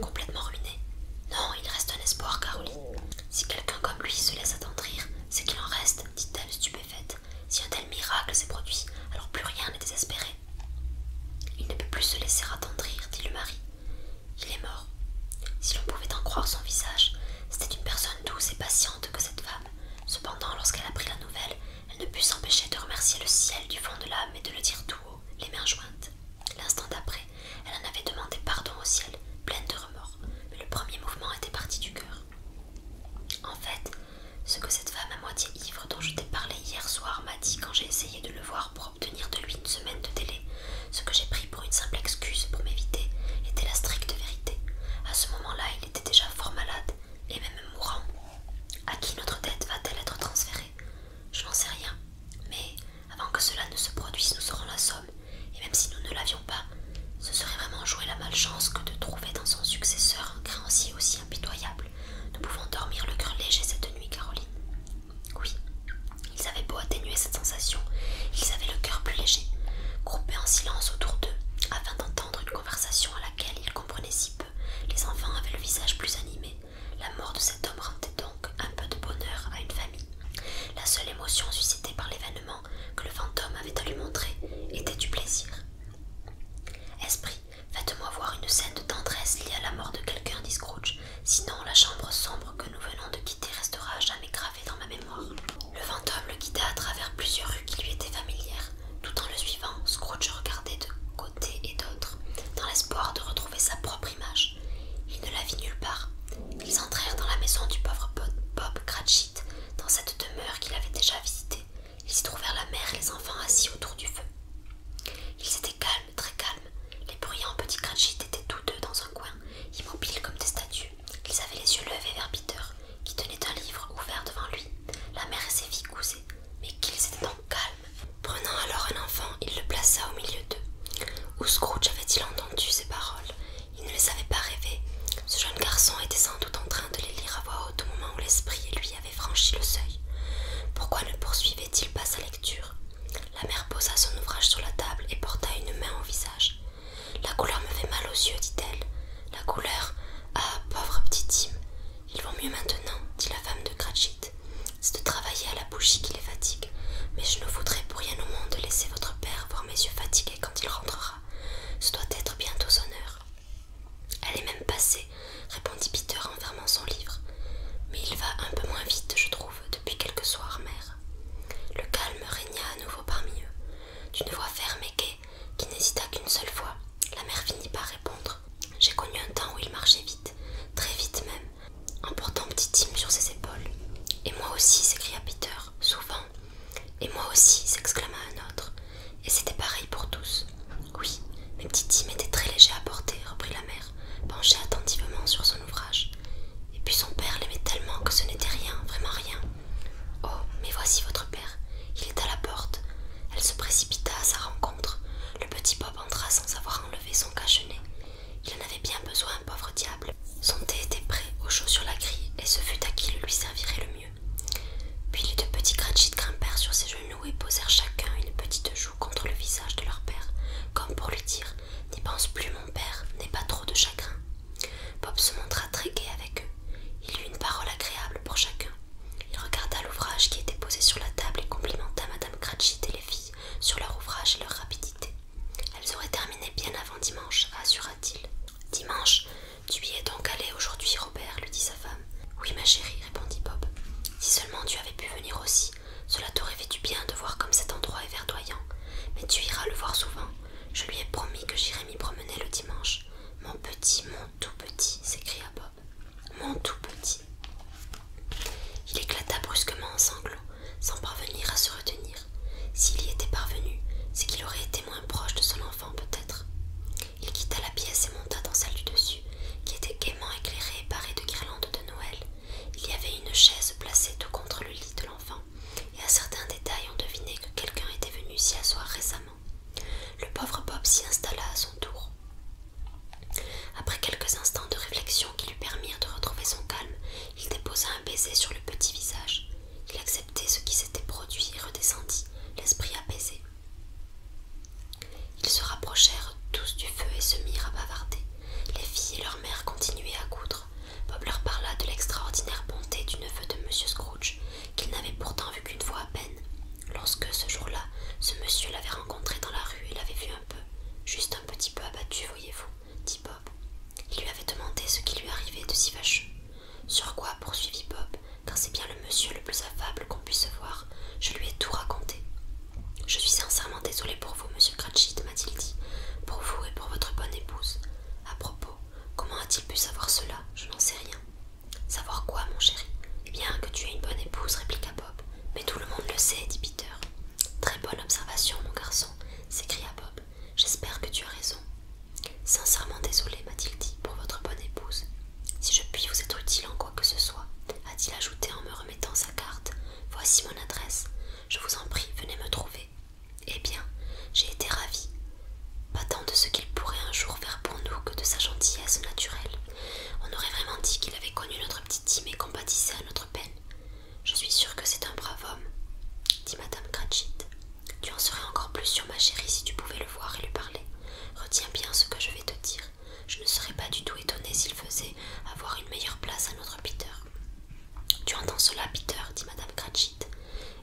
complètement ruiné. Non, il reste un espoir, Caroline. Si quelqu'un comme lui se laisse attendrir, c'est qu'il en reste, dit-elle stupéfaite. Si un tel miracle s'est produit, alors plus rien n'est désespéré. Il ne peut plus se laisser attendrir, dit le mari. Il est mort. Si l'on pouvait en croire son visage, c'était une personne douce et patiente que cette femme. Cependant, lorsqu'elle apprit la nouvelle, elle ne put s'empêcher de remercier le ciel du fond de l'âme et de le dire tout haut, les mains jointes. L'instant d'après, elle en avait demandé pardon au ciel, pleine de remords, mais le premier mouvement était parti du cœur. En fait, ce que cette femme à moitié ivre dont je t'ai parlé hier soir m'a dit quand j'ai essayé de le voir pour obtenir de lui une semaine de délai, ce que j'ai pris pour une simple excuse pour m'éviter, était la stricte vérité. À ce moment-là, il était déjà fort malade, et même mourant. À qui notre dette va-t-elle être transférée? Je n'en sais rien, mais avant que cela ne se produise, nous saurons la somme, et même si nous ne l'avions pas, ce serait vraiment jouer la malchance que de trouver dans son successeur un créancier aussi impitoyable. Nous pouvons dormir le cœur léger cette nuit, Caroline. Oui, ils avaient beau atténuer cette sensation, ils avaient le cœur plus léger, groupés en silence autour d'eux, afin d'entendre une conversation à laquelle ils comprenaient si peu. Les enfants avaient le visage plus animé. La mort de cet homme rendait donc un peu de bonheur à une famille. La seule émotion suscitée par l'événement que le fantôme avait à lui montrer était du plaisir. Esprit, faites-moi voir une scène de tendresse liée à la mort de quelqu'un, dit Scrooge. Sinon, la chambre sombre que nous venons de quitter restera à jamais gravée dans ma mémoire. Le fantôme le guida à travers plusieurs rues qui lui étaient familières. Tout en le suivant, Scrooge regardait de côté et d'autre, dans l'espoir de retrouver sa propre image. Il ne la vit nulle part. Ils entrèrent dans la maison du pauvre Bob Cratchit, dans cette demeure qu'il avait déjà visitée. Ils y trouvèrent la mère et les enfants assis autour du feu. Ils étaient calmes, très calmes. Les bruyants petits Cratchit étaient tous deux dans un coin, immobiles comme des statues. Ils avaient les yeux levés vers Peter, qui tenait un livre ouvert devant lui. La mère et ses filles causaient, mais qu'ils étaient donc calmes. Prenant alors un enfant, il le plaça au milieu d'eux. Où Scrooge avait-il entendu ces paroles? Il ne les avait pas rêvées. Ce jeune garçon était sans doute en train de les lire à voix haute au moment où l'esprit lui avait franchi le seuil. Pourquoi ne poursuivait-il pas sa lecture? La mère posa son ouvrage sur la table et porta une main au visage. La couleur me fait mal aux yeux, dit-elle. La couleur? Ah, pauvre petit Tim. Ils vont mieux maintenant, dit la femme de Cratchit. C'est de travailler à la bougie qui les fatigue. Mais je ne voudrais pour rien au monde laisser votre père voir mes yeux fatigués quand il rentrera. Ce doit être bientôt son heure. Elle est même passée, répondit Peter en fermant son livre. Mais il va un peu moins vite, je trouve, depuis quelques soirs, mère. Le calme régna à nouveau parmi eux. D'une voix ferme et gaie, qui n'hésita qu'une seule fois, la mère finit par répondre. J'ai connu un temps où il marchait vite, très vite même, en portant petit Tim sur ses épaules. Et moi aussi, s'écria Peter, souvent. Et moi aussi, s'exclama un autre. Et c'était pareil pour tous. Oui, mais petit Tim était très léger à porter, reprit la mère, penchée attentivement sur son ouvrage. Et puis son père l'aimait tellement que ce n'était rien, vraiment rien. Oh, mais voici votre père, il est à la porte. Elle se précipita à sa rencontre. Le petit Bob entra sans avoir enlevé son cache-nez. Il en avait bien besoin, pauvre diable. si fâcheux. Sur quoi, poursuivit Bob, car c'est bien le monsieur le plus affable qu'on puisse voir, je lui ai tout raconté. Je suis sincèrement désolée pour vous, monsieur Cratchit, m'a-t-il dit, pour vous et pour votre bonne épouse. À propos, comment a-t-il pu savoir cela? Je n'en sais rien. Savoir quoi, mon chéri? Eh bien, que tu es une bonne épouse, répliqua Bob. Mais tout le monde le sait, dit Peter. Très bonne observation, mon garçon, s'écria Bob. J'espère que tu as raison. Sincèrement désolé, m'a-t-il dit, pour votre bonne épouse. Si je puis vous être utile en quoi que ce soit, a-t-il ajouté en me remettant sa carte. Voici mon adresse. Je vous en prie, venez me trouver. Eh bien, j'ai été ravie. Pas tant de ce qu'il pourrait un jour faire pour nous que de sa gentillesse naturelle. On aurait vraiment dit qu'il avait connu notre petit Tim et compatissait à notre peine. Je suis sûre que c'est un brave homme, dit madame Cratchit. Tu en serais encore plus sûre, ma chérie, si tu pouvais le voir et lui parler. Retiens bien ce que je vais te dire. Je ne serais pas du tout étonnée s'il faisait avoir une meilleure place à notre Peter. Tu entends cela, Peter, dit madame Cratchit.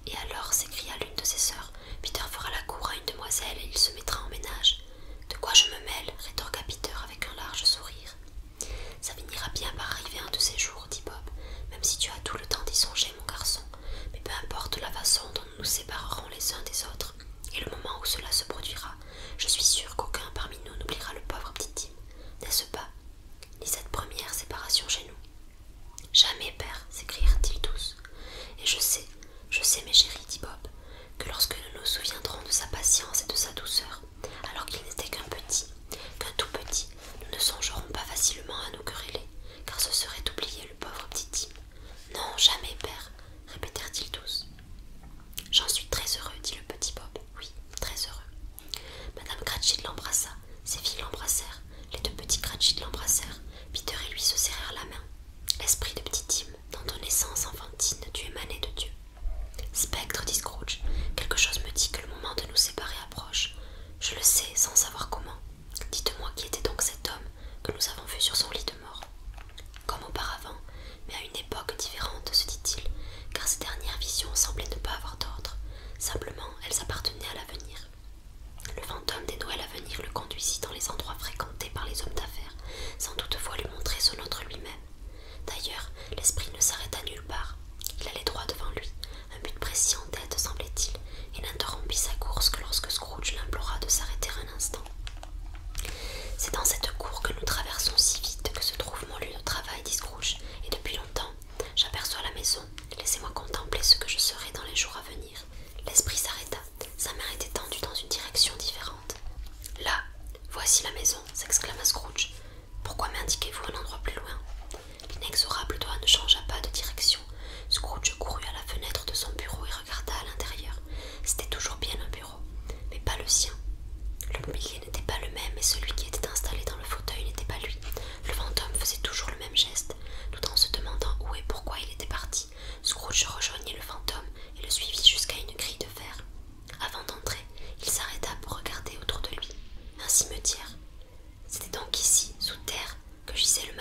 Et alors, s'écria l'une de ses sœurs, Peter fera la cour à une demoiselle et il se mettra en ménage. De quoi je me mêle, rétorqua Peter avec un large sourire. Ça finira bien par arriver un de ces jours, dit Bob, même si tu as tout le temps d'y songer, mon garçon. Mais peu importe la façon dont nous nous séparerons les uns des autres, et le moment où cela se produira, je suis sûre qu'aucun parmi nous n'oubliera le pauvre petit Tim, n'est-ce pas, ni cette première séparation chez nous. Jamais, père, s'écrièrent-ils tous. Et je sais, mes chéris, dit Bob, que lorsque nous nous souviendrons de sa patience et de sa douceur, alors qu'il n'était qu'un tout petit, nous ne songerons pas facilement à nous quereller, car ce serait oublier le pauvre petit Tim. Non, jamais, père, répétèrent-ils tous. J'en suis très heureux, dit le petit Bob. Oui, très heureux. Madame Cratchit l'embrassa, ses filles l'embrassèrent, les deux petits Cratchit l'embrassèrent, Peter et lui se serrèrent la main. Esprit de petit Tim, dans ton essence enfantine, tu émanais de Dieu. Spectre, dit Scrooge, quelque chose me dit que le moment de nous séparer approche. Je le sais, sans savoir comment. Dites-moi qui était donc cet homme que nous avons vu sur son lit de mort. Comme auparavant, mais à une époque différente, se dit-il, car ces dernières visions semblaient ne pas avoir d'ordre. Simplement, elles appartenaient à l'avenir. Le fantôme des Noëls à venir le conduisit dans les endroits fréquentés par les hommes d'affaires, sans toutefois lui montrer son autre lui-même. D'ailleurs, l'esprit ne s'arrêta nulle part. Il allait droit devant lui, un but précis en tête, semblait-il, et n'interrompit sa course que lorsque Scrooge l'implora de s'arrêter un instant. C'est dans cette cour que nous traversons si vite que se trouve mon lieu de travail, dit Scrooge, et depuis longtemps, j'aperçois la maison. Laissez-moi contempler ce que je serai dans les jours à venir. L'esprit s'arrêta, sa main était tendue dans une direction différente. Là, voici la maison, s'exclama Scrooge. Pourquoi m'indiquez-vous un endroit plus loin? L'inexorable doigt ne changea pas de direction. Scrooge courut à la fenêtre de son bureau et regarda à l'intérieur. C'était toujours bien un bureau, mais pas le sien. Le mobilier n'était pas le même et celui qui était installé dans le fauteuil n'était pas lui. Le fantôme faisait toujours le même geste, tout en se demandant où et pourquoi il était parti. Scrooge rejoignit le fantôme et le suivit jusqu'à une grille de fer. Avant d'entrer, il s'arrêta pour regarder autour de lui. Un cimetière. C'était donc ici, sous terre, que gisait le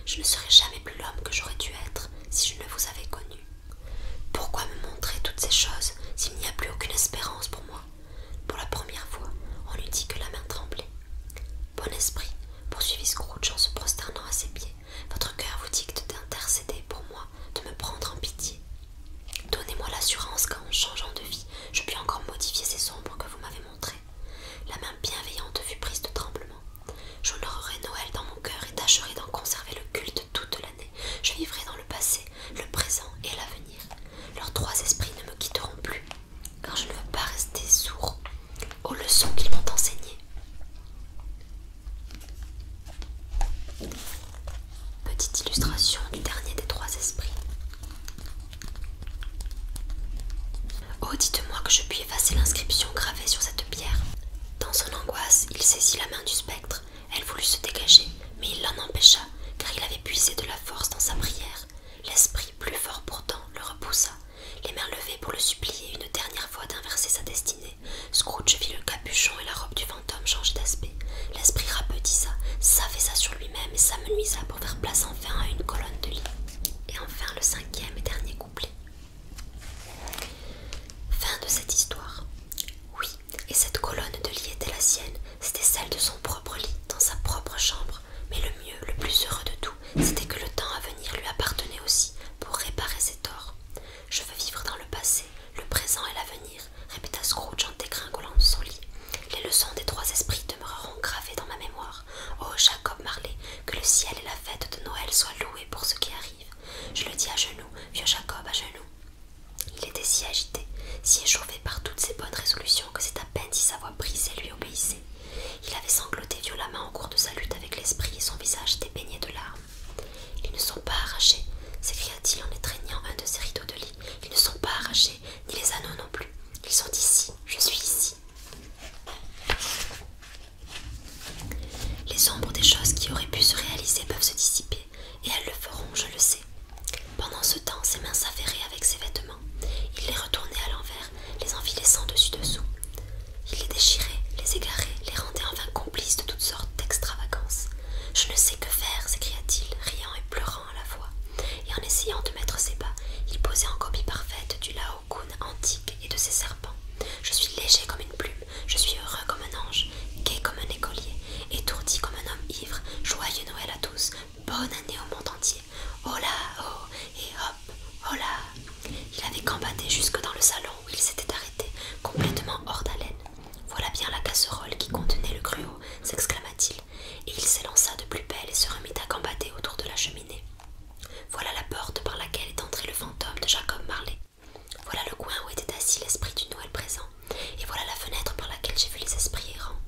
Je ne serais jamais plus l'homme que j'aurais dû être si je ne vous avais connu. Pourquoi me montrer toutes ces choses s'il n'y a plus aucune espérance pour moi? Pour la première fois, on lui dit que la main tremblait. Bon esprit, poursuivit Scrooge en se prosternant à ses pieds, votre cœur vous dicte d'intercéder pour moi, de me prendre en pitié. Donnez-moi l'assurance qu'en changeant de vie, je puis encore modifier ces ombres que vous m'avez montrées. La main bienveillante fut prise de tremblement. J'honorerai Noël dans mon cœur et tâcherai d'en conserver le culte toute l'année. Je vivrai dans le passé, le présent et l'avenir. Leurs trois esprits ne me quitteront plus, car je ne veux pas rester sourd aux leçons qu'ils m'ont enseignées. Petite illustration du dernier des trois esprits. Oh, dites-moi que je puis effacer l'inscription gravée sur cette pierre. Dans son angoisse, il saisit la main du spectre. Elle voulut se dégager, mais il l'en empêcha, car il avait puisé de la force dans sa prière. L'esprit, plus fort pourtant, le repoussa. Les mains levées pour le supplier une dernière fois d'inverser sa destinée, Scrooge vit le capuchon et la robe du fantôme changer d'aspect. L'esprit rapetissa, s'affaissa sur lui-même et s'amenuisa pour faire place enfin à une colonne de lit. Et enfin le cinquième et dernier couplet. Fin de cette histoire. Oui, et cette colonne de lit était la sienne, c'était celle de son propre lit, dans sa propre chambre. Mais le mieux, le plus heureux de tout, c'était que le temps à venir lui appartenait aussi, pour réparer ses torts. Je veux vivre dans le passé, le présent et l'avenir, répéta Scrooge en dégringolant de son lit. Les leçons des trois esprits demeureront gravées dans ma mémoire. Oh Jacob Marley, que le ciel et la fête de Noël soient loués pour ce qui arrive. Je le dis à genoux, vieux Jacob, à genoux. Il était si agité, si échauffé par toutes ses bonnes résolutions que c'est à peine si sa voix brisée lui obéissait. Il avait sangloté violemment au cours de sa lutte avec l'esprit et son visage était baigné de larmes. « Ils ne sont pas arrachés !» s'écria-t-il en étreignant un de ses rideaux de lit. « Ils ne sont pas arrachés, ni les anneaux non plus. Ils sont ici, je suis ici. » Les ombres des choses qui auraient pu se réaliser peuvent se dissiper, et elles le feront, je le sais. Pendant ce temps, ses mains s'affairaient avec ses vêtements. Il les retournait à l'envers, les enfilaissant dessus-dessous. Il les déchirait, les égarait, les rendait enfin complices de toutes sortes d'extravagances. « Je ne sais que faire !» s'écria-t-il, riant et pleurant à la fois. Et en essayant de mettre ses bas, il posait en copie parfaite du Laocoon antique et de ses serpents. « Je suis léger comme une plume, je suis heureux comme un ange, gai comme un écolier, étourdi comme un homme ivre, joyeux Noël à tous, bonne année au monde entier. Oh là, oh, et hop, oh là !» Il avait gambadé jusque dans le salon où il s'était arrêté, complètement hors d'haleine. « Voilà bien la casserole qui contenait le gruau !» s'exclama-t-il, et il s'élança de plus belle et se remit à gambader autour de la cheminée. Voilà la porte par laquelle est entré le fantôme de Jacob Marley. Voilà le coin où était assis l'esprit du Noël présent, et voilà la fenêtre par laquelle j'ai vu les esprits errants.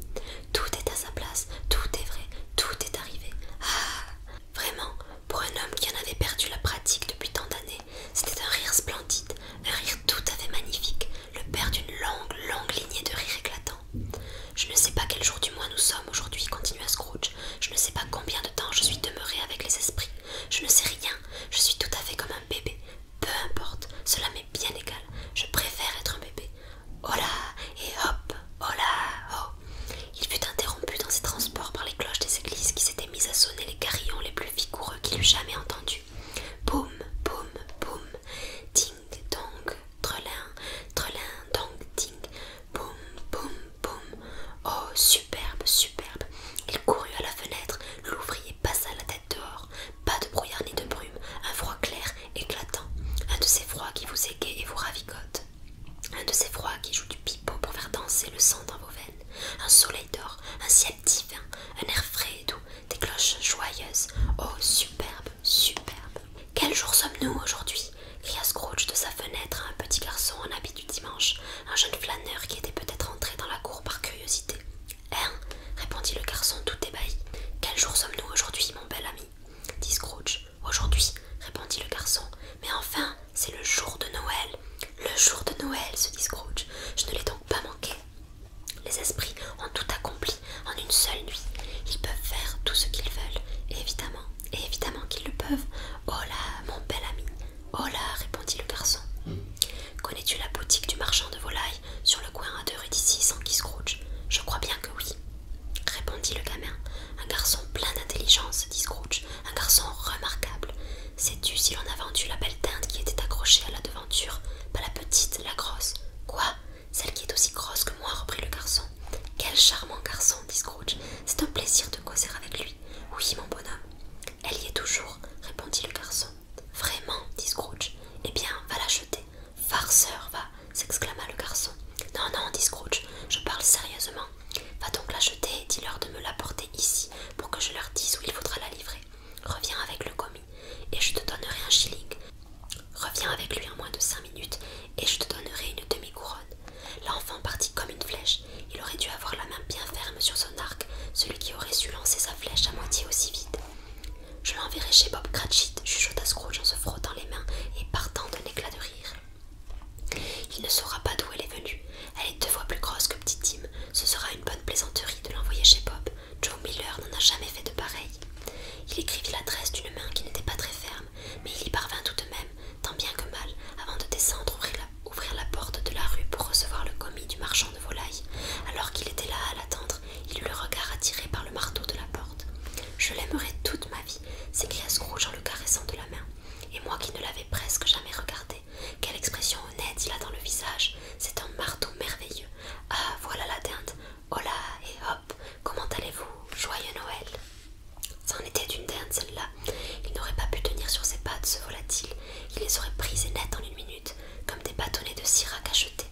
Tout est à sa place, tout est vrai, tout est arrivé. Ah! Vraiment, pour un homme qui en avait perdu la pratique depuis tant d'années, c'était un rire splendide, un rire tout à fait magnifique, le père d'une longue, longue lignée de rires éclatants. Je ne sais pas quel jour du mois nous sommes aujourd'hui, continua Scrooge. Je ne sais pas combien de temps je suis demeuré avec les esprits. Je ne sais rien, je suis tout à fait comme un bébé. Peu importe, cela m'est bien égal. Je préfère être un bébé. Oh là, et hop, oh là, oh. Il fut interrompu dans ses transports par les cloches des églises qui s'étaient mises à sonner les carillons les plus vigoureux qu'il eût jamais entendus. Boum, boum, boum, ding, dong, trelin, trelin, dong, ding, boum, boum, boum. Oh, superbe, superbe. Il courut à la fenêtre, l'ouvrit et passa la tête dehors. Pas de brouillard ni de brume, un froid clair, éclatant. Un de ces froids qui vous égaient et vous ravigotent. Un de ces froids qui jouent du pipeau pour faire danser le sang dans vos veines. Un soleil d'or, un ciel divin, un air frais et doux, des cloches joyeuses. Oh, superbe, superbe. Quel jour sommes-nous aujourd'hui? Cria Scrooge de sa fenêtre à un petit garçon en habit du dimanche, un jeune flâneur qui était peut-être entré dans la cour par curiosité. Hein? Répondit le garçon tout ébahi. Quel jour sommes-nous aujourd'hui, mon bel ami? Dit Scrooge. Aujourd'hui, répondit le garçon. Mais enfin, c'est le jour de Noël. Le jour de Noël, se dit Scrooge. Je ne l'ai donc pas manqué. Les esprits ont tout accompli en une seule nuit. Ils peuvent faire tout ce qu'ils veulent. Et évidemment qu'ils le peuvent. Oh là, mon bel ami. Oh là, répondit le garçon. Connais-tu la boutique du marchand de volailles sur le coin à 2 rues d'ici, s'enquit Scrooge? Je crois bien que oui, répondit le gamin. Un garçon plein d'intelligence, dit Scrooge. Un garçon aller chez Bob Cratchit, chuchota Scrooge en se frottant les mains et partant d'un éclat de rire. Il ne saura pas d'où elle est venue. Elle est 2 fois plus grosse que Petit Tim. Ce sera une bonne plaisanterie de l'envoyer chez Bob. Joe Miller n'en a jamais fait de pareil. Il écrivit l'adresse d'une main qui n'était pas très ferme, mais il y parvint tout de même, tant bien que mal, avant de descendre ouvrir la porte de la rue pour recevoir le commis du marchand de volailles. Alors qu'il était là à l'attendre, il eut le regard attiré par le marteau de la porte. « Je l'aimerai toute ma vie !» s'écria Scrooge en le caressant de la main. Et moi qui ne l'avais presque jamais regardé, quelle expression honnête il a dans le visage. C'est un marteau merveilleux. Ah, voilà la dinde. Hola et hop, comment allez-vous? Joyeux Noël. C'en était d'une dinde, celle-là. Il n'aurait pas pu tenir sur ses pattes, ce volatile. Il les aurait prises net en une minute, comme des bâtonnets de sirac à jeter.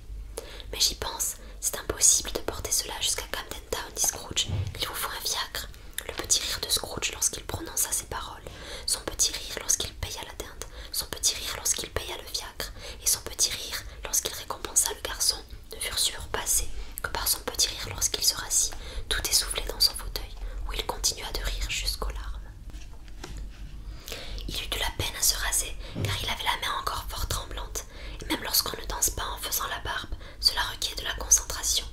Mais j'y pense, c'est impossible de porter cela jusqu'à Camden Town, dit Scrooge. Il vous faut un fiacre. Le petit rire de Scrooge lorsqu'il prononça ces paroles, son petit rire lorsqu'il paya la dinde, son petit rire lorsqu'il paya le fiacre, et son petit rire lorsqu'il récompensa le garçon, ne furent surpassés que par son petit rire lorsqu'il se rassit, tout essoufflé dans son fauteuil, où il continua de rire jusqu'aux larmes. Il eut de la peine à se raser, car il avait la main encore fort tremblante, et même lorsqu'on ne danse pas en faisant la barbe, cela requiert de la concentration.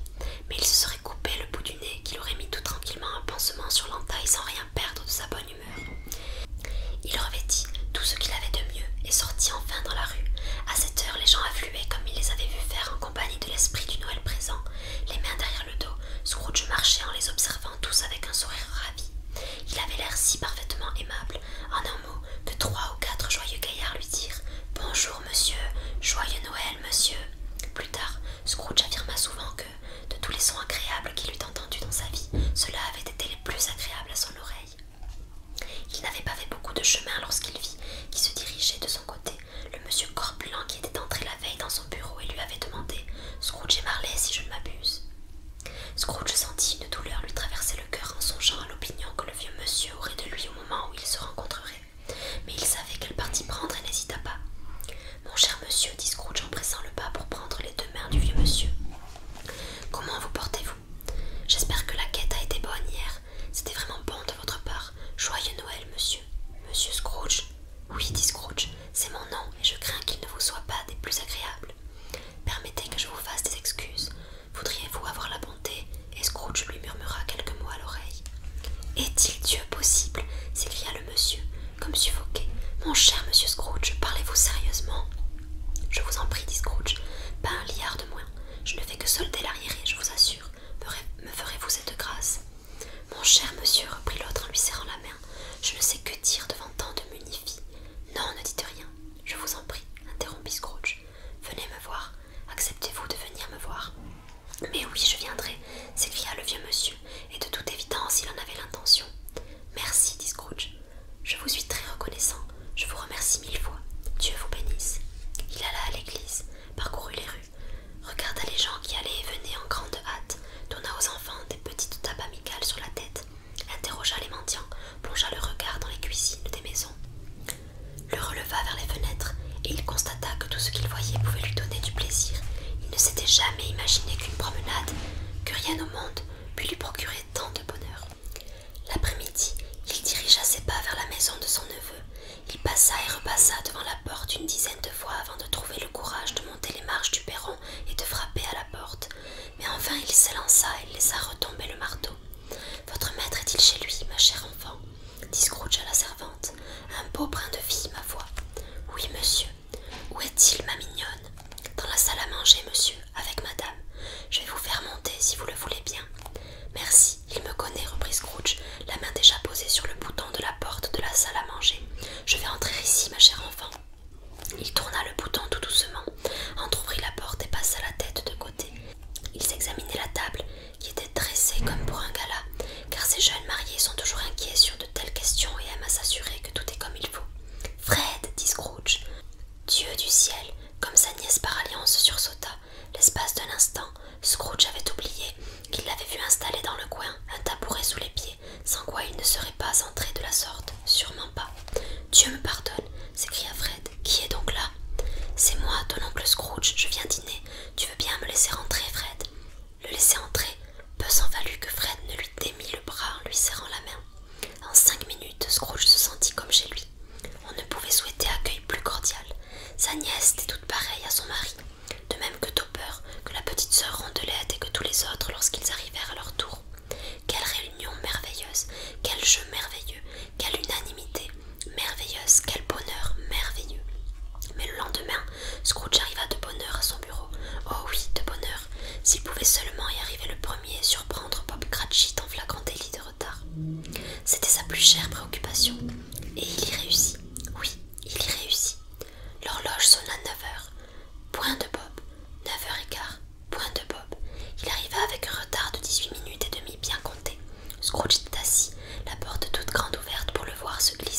Mais il se serait coupé le bout du nez, qu'il aurait mis tout tranquillement un pansement sur l'entaille sans rien perdre de sa bonne humeur. Il revêtit tout ce qu'il avait de mieux et sortit enfin dans la rue. À cette heure, les gens affluaient comme il les avait vus faire en compagnie de l'esprit du Noël présent. Les mains derrière le dos, Scrooge marchait en les observant tous avec un sourire ravi. Il avait l'air si parfaitement aimable, en un mot, que 3 ou 4 joyeux gaillards lui dirent « Bonjour, monsieur, joyeux Noël, monsieur !» Plus tard, Scrooge affirma souvent que, de tous les sons agréables qu'il eût entendus dans sa vie, ceux-là avaient été les plus agréables à son oreille. Il n'avait pas fait beaucoup de chemin lorsqu'il vit, qui se dirigeait de son côté, le monsieur corpulent qui était entré la veille dans son bureau et lui avait demandé « Scrooge et Marley, si je ne m'abuse ?» Scrooge sentit une douleur lui traverser le cœur en songeant à l'opinion que le vieux monsieur aurait de lui au moment où ils se rencontreraient. Mais il savait quel parti prendre et n'hésita pas. « Mon cher monsieur, dit Scrooge en pressant le pas pour prendre les 2 mains du vieux monsieur. Comment vous portez-vous? J'espère que la quête a été bonne hier. C'était vraiment bon de votre part. Joyeux Noël, monsieur. Monsieur Scrooge? Oui, dit Scrooge, c'est mon nom et je crains qu'il ne vous soit pas des plus agréables. Permettez que je vous fasse des excuses. Voudriez-vous avoir la bonté? Et Scrooge lui murmura quelques mots à l'oreille. Est-il Dieu possible? S'écria le monsieur, comme suffoqué. Mon cher monsieur Scrooge, parlez-vous sérieusement? Je vous en prie, dit Scrooge, pas un liard de moins. Je ne fais que solder l'arriéré, je vous assure. Me ferez-vous cette grâce? Mon cher monsieur, reprit l'autre en lui serrant la main, je ne sais que dire devant tant de munifies. Non, ne dites rien, je vous en prie, interrompit Scrooge. Venez me voir. Acceptez-vous de venir me voir? Mais oui, je viendrai, s'écria le vieux monsieur, et de toute évidence il en avait l'intention. Merci, dit Scrooge. Je vous suis très reconnaissant, je vous remercie 1000 fois. Dieu vous bénisse. Il alla à l'église, parcourut les rues, regarda les gens qui allaient et venaient en grande hâte, donna aux enfants des petites tapes amicales sur la tête, interrogea les mendiants, plongea le regard dans les cuisines des maisons, le releva vers les fenêtres, et il constata que tout ce qu'il voyait pouvait lui donner du plaisir. Il ne s'était jamais imaginé qu'une promenade, que rien au monde, pût lui procurer tant de bonheur. L'après-midi, il dirigea ses pas vers la maison de son neveu. Il passa et repassa devant la porte une dizaine de fois avant de trouver le courage de monter les marches du perron et de frapper à la porte. Mais enfin il s'élança et laissa retomber le marteau. « Votre maître est-il chez lui, ma chère enfant ?» dit Scrooge à la servante. « Un beau brin de fille, ma voix. »« Oui, monsieur. Où est-il, ma mignonne ?»« Dans la salle à manger, monsieur, avec madame. Je vais vous faire monter si vous le voulez bien. »« Merci, il me connaît, reprit Scrooge, la main déjà posée sur le bouton de la porte de la salle à manger. Je vais entrer ici, ma chère enfant. » Il tourna le bouton tout doucement, entr'ouvrit la porte et passa la tête de côté. Ils examinaient la table, qui était dressée comme pour un gala, car ces jeunes mariés sont toujours inquiets sur de telles questions et aiment à s'assurer que tout est comme il faut. « Fred, dit Scrooge. » Dieu du ciel, comme sa nièce par alliance sursauta. L'espace d'un instant, Scrooge avait oublié qu'il l'avait vu installer dans le coin, un tabouret sous les pieds, sans quoi il ne serait pas entré de la sorte, sûrement pas. « Dieu me pardonne, s'écria Fred. Qui est donc là? C'est moi, ton oncle Scrooge, je viens dîner. Tu veux bien me laisser rentrer, Fred? Le laisser entrer, peu s'en fallut que Fred ne lui démît le bras en lui serrant la main. En 5 minutes, Scrooge se sentit comme chez lui.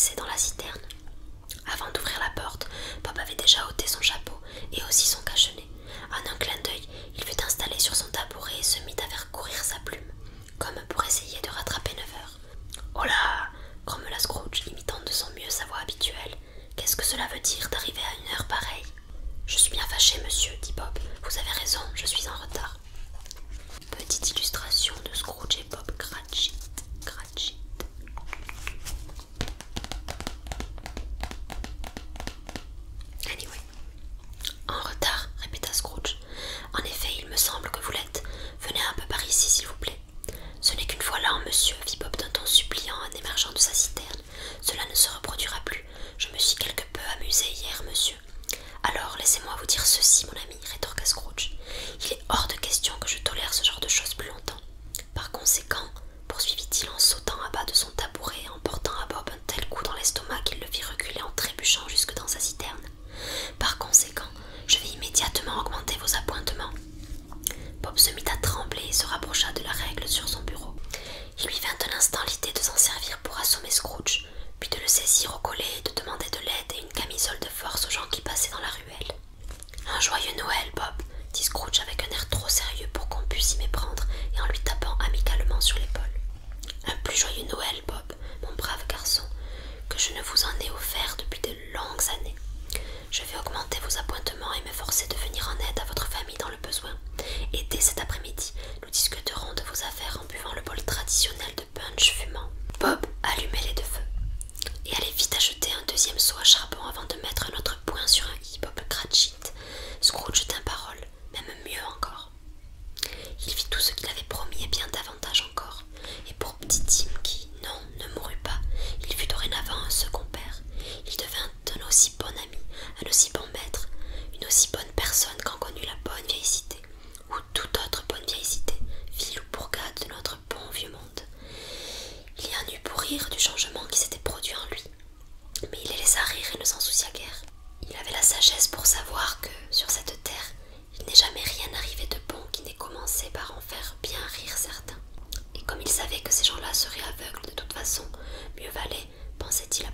passaient dans la citerne. Avant d'ouvrir la porte, Bob avait déjà ôté son chapeau et aussi son cache-nez. En un clin d'œil, il fut installé sur son tabouret et se mit à faire courir sa plume, comme pour essayer de rattraper 9 heures. « Oh là !» grommela Scrooge, imitant de son mieux sa voix habituelle. « Qu'est-ce que cela veut dire d'arriver à une heure pareille ?»« Je suis bien fâché, monsieur, dit Bob. Vous avez raison, je suis en retard. » Petite illustration de Scrooge et Bob Cratchit. Anyway. En retard, répéta Scrooge. En effet, il me semble que vous l'êtes. Venez un peu par ici, s'il vous plaît. Ce n'est qu'une fois l'an, monsieur, fit Bob d'un ton suppliant en émergeant de sa citerne. Cela ne se reproduira plus. Je me suis quelque peu amusé hier, monsieur. Alors, laissez-moi vous dire ceci, mon ami, rétorqua Scrooge. Il est hors de question que je tolère ce genre de choses plus longtemps. Par conséquent, poursuivit-il en sautant à bas de son tabouret et en portant à Bob un tel coup dans l'estomac qu'il le fit reculer en trébuchant jusque dans sa citerne. Par conséquent, je vais immédiatement augmenter vos appointements. Bob se mit à trembler et se rapprocha de la règle sur son bureau. Il lui vint un instant l'idée de s'en servir pour assommer Scrooge, puis de le saisir au collet et de demander de l'aide et une camisole de force aux gens qui passaient dans la ruelle. « Un joyeux Noël, Bob !» dit Scrooge avec un air trop sérieux pour qu'on pût s'y méprendre et en lui tapant amicalement sur l'épaule. « Un plus joyeux Noël, Bob, mon brave garçon, que je ne vous en ai offert depuis de longues années. Je vais augmenter vos appointements et m'efforcer de venir en aide à votre famille dans le besoin. Et dès cet après-midi, nous discuterons de vos affaires en buvant le bol traditionnel de punch fumant. » Bob allumait les deux feux et allait vite acheter un deuxième seau à charbon avant de mettre un autre point sur un i Bob Cratchit. Scrooge tint parole, même mieux encore. Il fit tout ce qu'il avait promis et bien davantage encore. Et pour petit Tim qui, non, ne mourut pas, il fut dorénavant un second père. Il devint un aussi bon ami, un aussi bon maître, une aussi bonne personne qu'en connut la bonne vieille cité, ou toute autre bonne vieille cité, ville ou bourgade de notre bon vieux monde. Il y en eut pour rire du changement qui s'était produit en lui, mais il les laissa rire et ne s'en soucia guère. Il avait la sagesse pour savoir que, sur cette terre, il n'est jamais rien arrivé de bon qui n'ait commencé par en faire bien rire certains. Et comme il savait que ces gens-là seraient aveugles de toute façon, mieux valait, pensait-il,